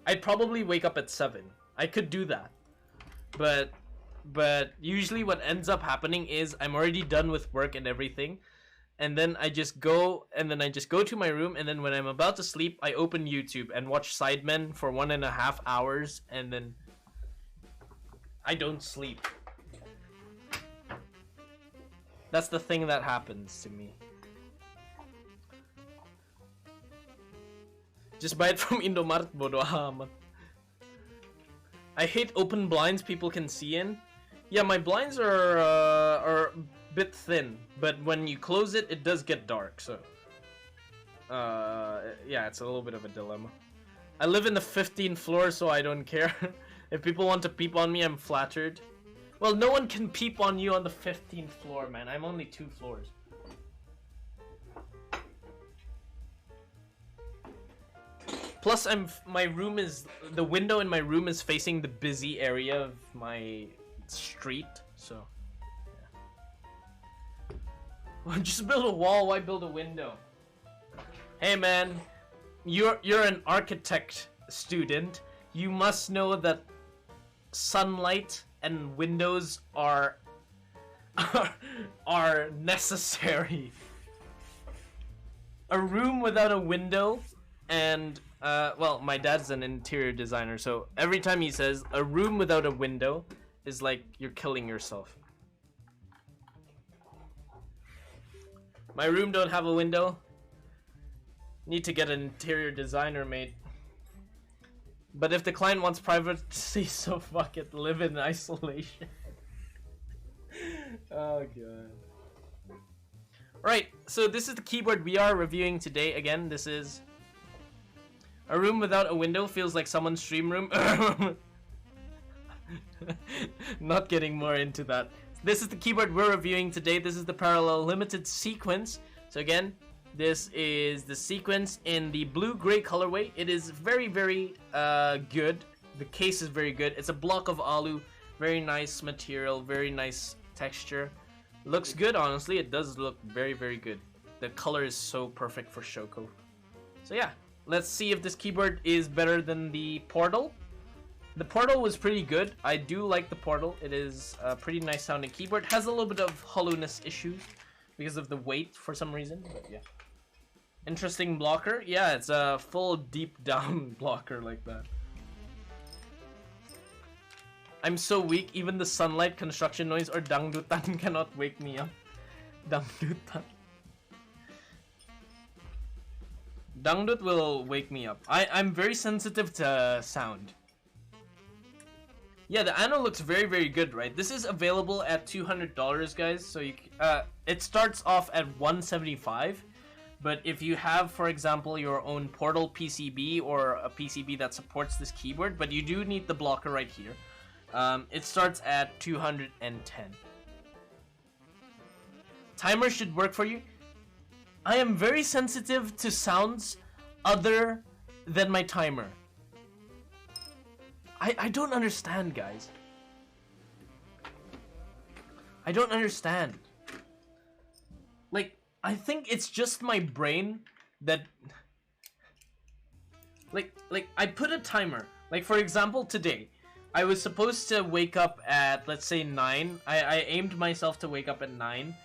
I'd probably wake up at 7. I could do that. But usually what ends up happening is I'm already done with work and everything, and then I just go to my room, and then when I'm about to sleep, I open YouTube and watch Sidemen for 1.5 hours, and then I don't sleep. That's the thing that happens to me. Just buy it from Indomaret, bodo amat. I hate open blinds people can see in. Yeah, my blinds are a bit thin, but when you close it, it does get dark, so... yeah, it's a little bit of a dilemma. I live in the 15th floor, so I don't care. If people want to peep on me, I'm flattered. Well, no one can peep on you on the 15th floor, man. I'm only 2 floors. Plus, the window in my room is facing the busy area of my street, so yeah. Just build a wall, why build a window? Hey man, you're an architect student. You must know that sunlight and windows are necessary. A room without a window, and well, my dad's an interior designer, so every time he says a room without a window is like you're killing yourself. My room don't have a window. Need to get an interior designer, mate. But if the client wants privacy, so fuck it, live in isolation. Oh god. Right, so this is the keyboard we are reviewing today. Again, this is a room without a window. Feels like someone's stream room. Not getting more into that. This is the keyboard we're reviewing today. This is the Parallel Limited sequence. So again, this is the sequence in the blue-gray colorway. It is very, very good. The case is very good. It's a block of alu. Very nice material. Very nice texture. Looks good, honestly. It does look very, very good. The color is so perfect for Shoko. So yeah, let's see if this keyboard is better than the Portal. The Portal was pretty good. I do like the Portal. It is a pretty nice sounding keyboard. Has a little bit of hollowness issues because of the weight for some reason, but yeah. Interesting blocker. Yeah, it's a full deep down blocker like that. I'm so weak, even the sunlight, construction noise, or dangdutan cannot wake me up. Dangdutan. Dangdut will wake me up. I'm very sensitive to sound. Yeah, the Anno looks very, very good, right? This is available at $200, guys. So it starts off at $175. But if you have, for example, your own Portal PCB or a PCB that supports this keyboard, but you do need the blocker right here, it starts at $210. Timer should work for you. I am very sensitive to sounds other than my timer. I don't understand, guys. I don't understand. Like, I think it's just my brain that... Like, I put a timer. Like, for example, today, I was supposed to wake up at, let's say, 9. I aimed myself to wake up at 9.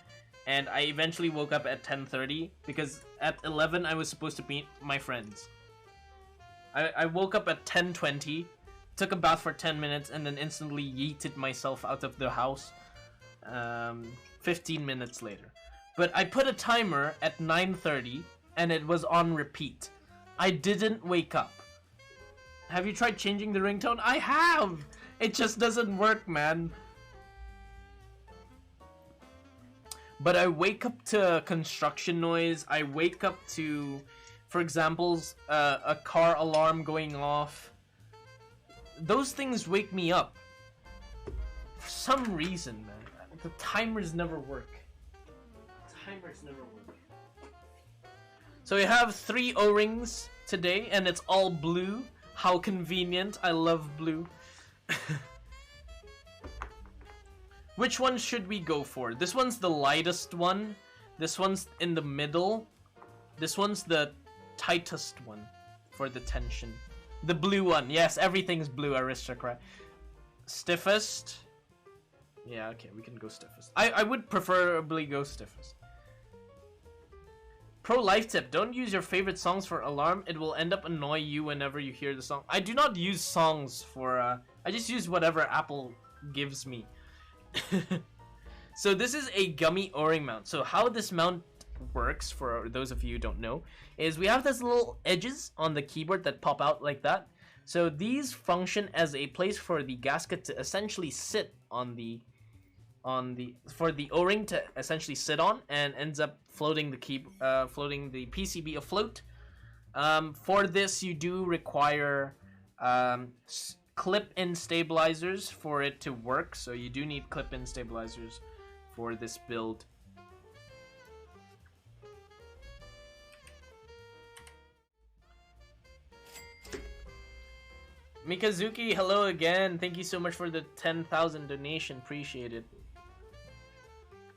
And I eventually woke up at 10:30. Because at 11, I was supposed to meet my friends. I woke up at 10:20. Took a bath for 10 minutes and then instantly yeeted myself out of the house 15 minutes later. But I put a timer at 9:30 and it was on repeat. I didn't wake up. Have you tried changing the ringtone? I have! It just doesn't work, man. But I wake up to construction noise. I wake up to, for example, a car alarm going off. Those things wake me up. For some reason, man. The timers never work. Timers never work. So we have 3 O-rings today, and it's all blue. How convenient. I love blue. Which one should we go for? This one's the lightest one. This one's in the middle. This one's the tightest one for the tension. The blue one. Yes, everything's blue, aristocrat. Stiffest. Yeah, okay, we can go stiffest. I would preferably go stiffest. Pro life tip. Don't use your favorite songs for alarm. It will end up annoy you whenever you hear the song. I do not use songs for... I just use whatever Apple gives me. So this is a gummy O-ring mount. So how this mount works, for those of you who don't know, is we have these little edges on the keyboard that pop out like that. So these function as a place for the gasket to essentially sit on the for the O-ring to essentially sit on, and ends up floating the floating the PCB afloat. For this, you do require clip-in stabilizers for it to work. So you do need clip-in stabilizers for this build. Mikazuki, hello again. Thank you so much for the 10,000 donation. Appreciate it.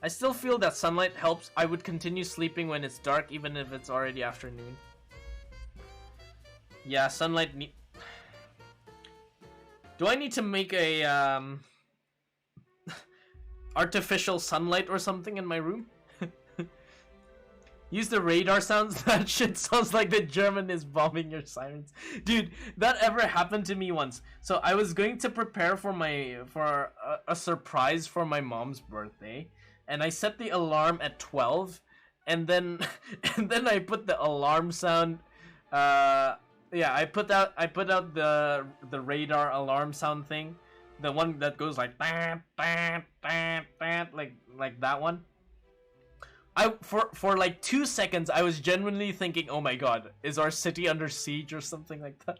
I still feel that sunlight helps. I would continue sleeping when it's dark, even if it's already afternoon. Yeah, sunlight Do I need to make a artificial sunlight or something in my room? Use the radar sounds. That shit sounds like the German is bombing your sirens. Dude, that ever happened to me once. So I was going to prepare for a surprise for my mom's birthday, and I set the alarm at 12, and then I put the alarm sound. Yeah, I put out the radar alarm sound thing, the one that goes like bam bam bam bam, like that one. For like 2 seconds, I was genuinely thinking, oh my god, is our city under siege or something like that?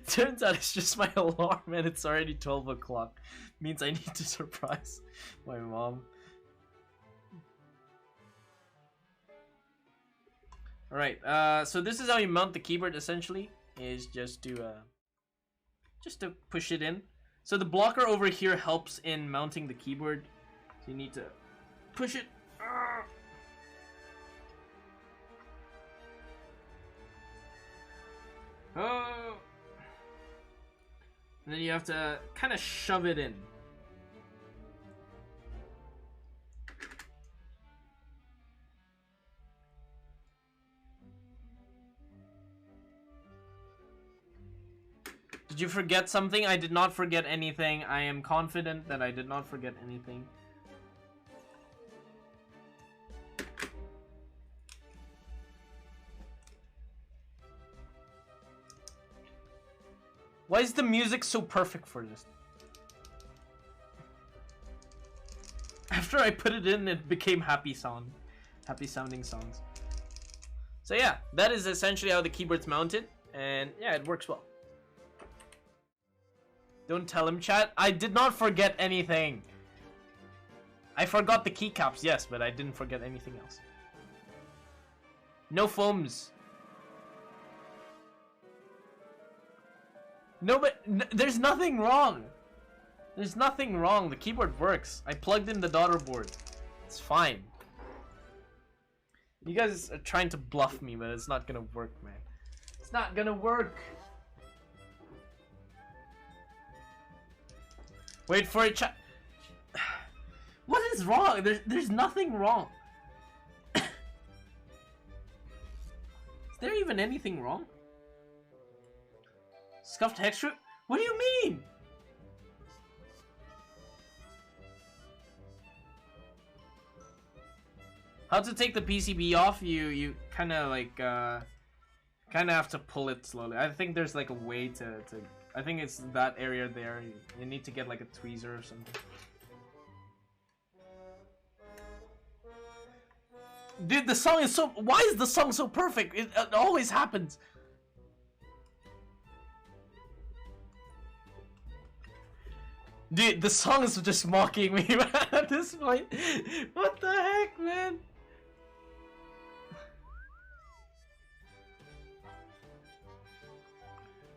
Turns out it's just my alarm and it's already 12 o'clock. Means I need to surprise my mom. Alright, so this is how you mount the keyboard essentially, is just to push it in. So the blocker over here helps in mounting the keyboard. So you need to push it. Oh! And then you have to kind of shove it in. Did you forget something? I did not forget anything. I am confident that I did not forget anything. Why is the music so perfect for this? after I put it in, it became happy sounding songs. So yeah, that is essentially how the keyboard's mounted, and yeah, it works well. Don't tell him, chat. I did not forget anything. I forgot the keycaps, yes, but I didn't forget anything else. No foams. No, but there's nothing wrong. There's nothing wrong. The keyboard works. I plugged in the daughter board. It's fine. You guys are trying to bluff me, but it's not gonna work, man. It's not gonna work. Wait for it, chat. What is wrong? There's nothing wrong. Is there even anything wrong? Scuffed hex strip? What do you mean? How to take the PCB off? You kind of like kind of have to pull it slowly. I think there's like a way to I think it's that area there. You need to get like a tweezer or something. Dude, the song is so... Why is the song so perfect? It always happens. Dude, the song is just mocking me, man, at this point. What the heck, man?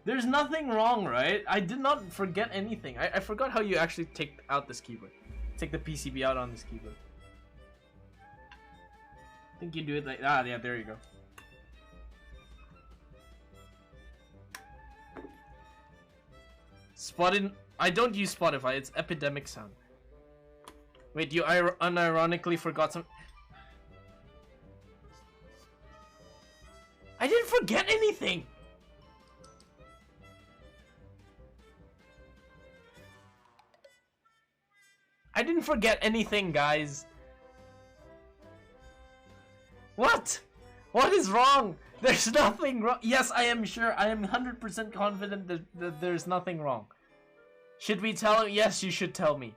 There's nothing wrong, right? I did not forget anything. I forgot how you actually take out this keyboard. Take the PCB out on this keyboard. I think you do it like... Ah, yeah, there you go. Spotted... I don't use Spotify, it's Epidemic Sound. Wait, you unironically forgot some... I didn't forget anything! I didn't forget anything, guys. What? What is wrong? There's nothing wrong. Yes, I am sure. I am 100% confident that there's nothing wrong. Should we tell him? Yes, you should tell me.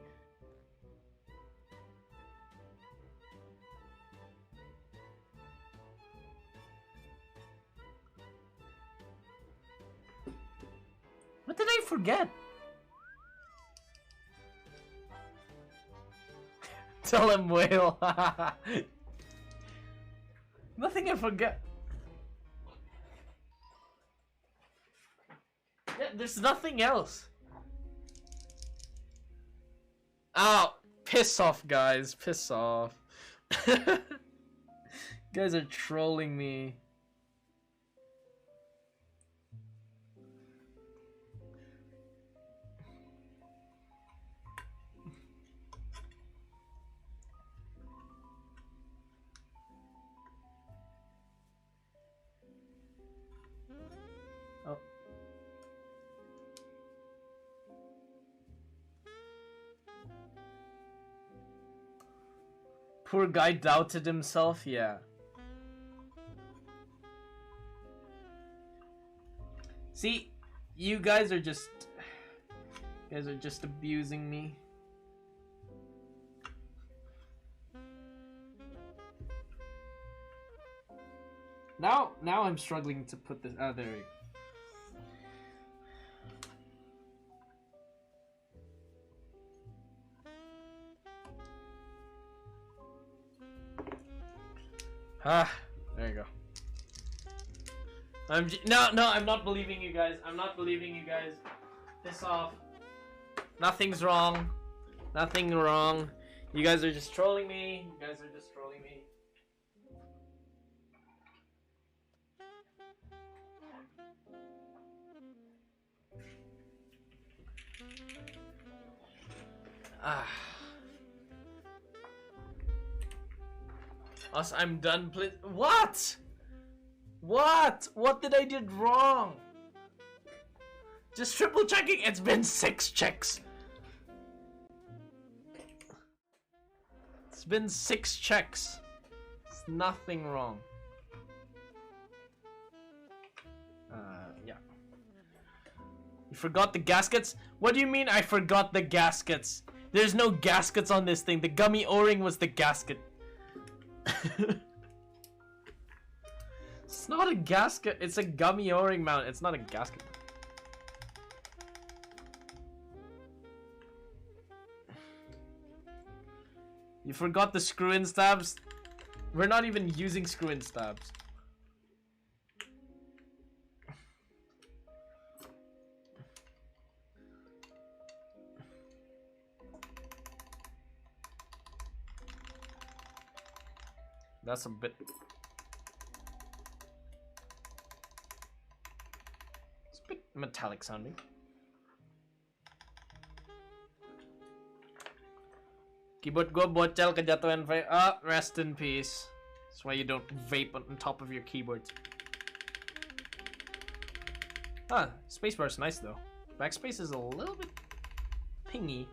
What did I forget? Tell him, whale. Nothing I forget. Yeah, there's nothing else. Oh, piss off, guys. Piss off. You guys are trolling me. Poor guy doubted himself, yeah. See, you guys are just abusing me. Now I'm struggling to put this. Oh, there we go. Ah, there you go. No, I'm not believing you guys. I'm not believing you guys. Piss off. Nothing's wrong. Nothing wrong. You guys are just trolling me. You guys are just trolling me. Ah. Us, I'm done, please. What? What? What did I do wrong? Just triple checking. It's been 6 checks. It's been 6 checks. It's nothing wrong. Yeah. You forgot the gaskets? What do you mean I forgot the gaskets? There's no gaskets on this thing. The gummy O-ring was the gasket. It's not a gasket. It's a gummy O-ring mount. It's not a gasket. You forgot the screw-in stabs? We're not even using screw-in stabs. That's a bit... It's a bit metallic sounding. Keyboard go bocel kejatuhan vape. Ah, rest in peace. That's why you don't vape on top of your keyboard. Ah, spacebar's nice though. Backspace is a little bit pingy.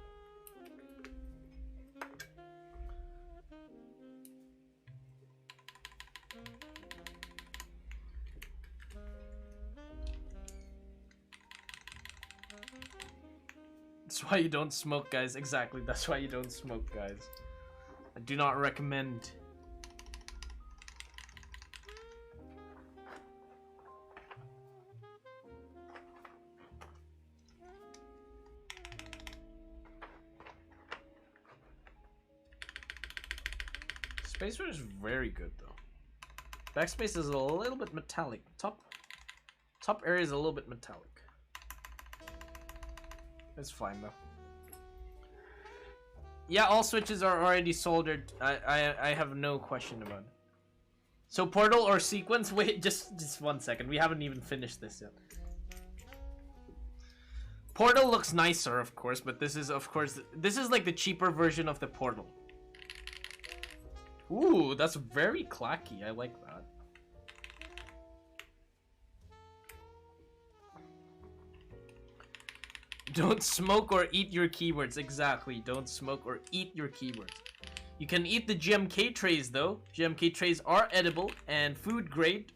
That's why you don't smoke, guys. Exactly, that's why you don't smoke, guys. I do not recommend. Spacebar is very good though. Backspace is a little bit metallic. Top area is a little bit metallic. It's fine though. Yeah, all switches are already soldered. I have no question about it. So portal or sequence? Wait, just 1 second. We haven't even finished this yet. Portal looks nicer, of course, but this is like the cheaper version of the portal. Ooh, that's very clacky. I like that. Don't smoke or eat your keyboards. Exactly. Don't smoke or eat your keyboards. You can eat the GMK trays though. GMK trays are edible and food grade.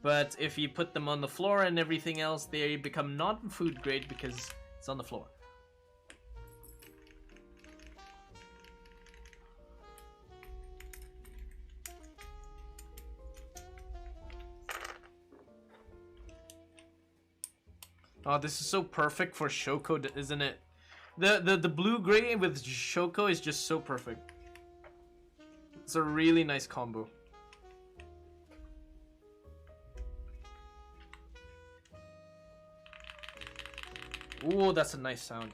But if you put them on the floor and everything else, they become non-food grade because it's on the floor. Oh, this is so perfect for Shoko, isn't it? The blue gray with Shoko is just so perfect. It's a really nice combo. Ooh, that's a nice sound.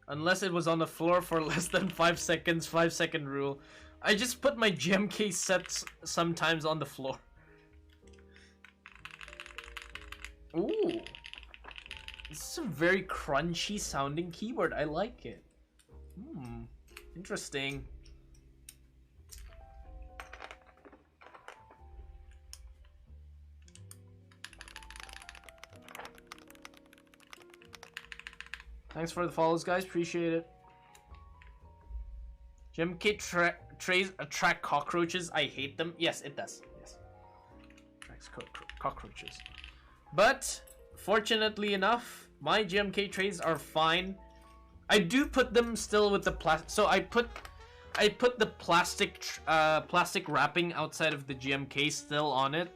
Unless it was on the floor for less than 5 seconds, 5-second rule. I just put my GMK sets sometimes on the floor. Ooh, this is a very crunchy sounding keyboard. I like it. Interesting. Thanks for the follows, guys. Appreciate it. GMK trays attract cockroaches. I hate them. Yes, it does. Yes, attracts cockroaches. But fortunately enough, my GMK trays are fine. I do put them still with the plastic. So I put the plastic wrapping outside of the GMK still on it.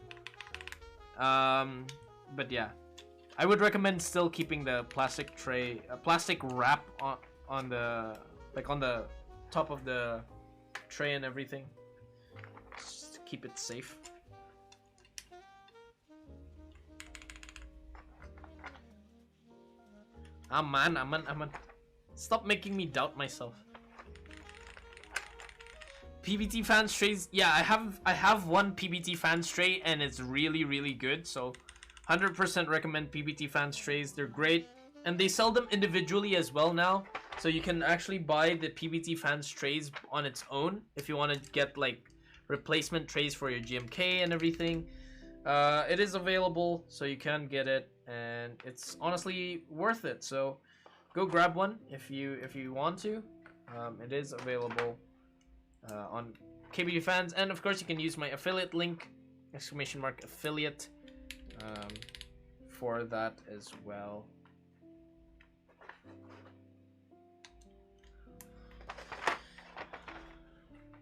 But yeah, I would recommend still keeping the plastic tray, plastic wrap on the top of the tray and everything, just to keep it safe. Aman. Stop making me doubt myself. PBT fans trays. Yeah, I have one PBT fans tray and it's really good. So 100% recommend PBT fans trays. They're great. And they sell them individually as well now. So you can actually buy the PBT fans trays on its own if you want to get like replacement trays for your GMK and everything. It is available, so you can get it, and it's honestly worth it. So go grab one if you want to. It is available on KBT fans, and of course you can use my affiliate link, !affiliate, for that as well.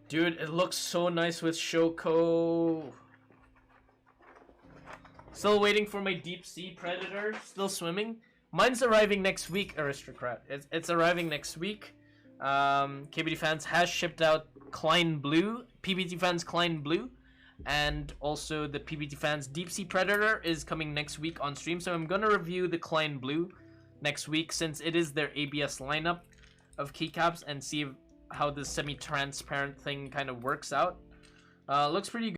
Dude, it looks so nice with Shoko. Still waiting for my deep sea predator. Still swimming. Mine's arriving next week, Aristocrat. It's arriving next week. KBD Fans has shipped out Klein Blue. PBT Fans Klein Blue. And also the PBT Fans Deep Sea Predator is coming next week on stream. So I'm going to review the Klein Blue next week since it is their ABS lineup of keycaps and see how this semi-transparent thing kind of works out. Looks pretty good.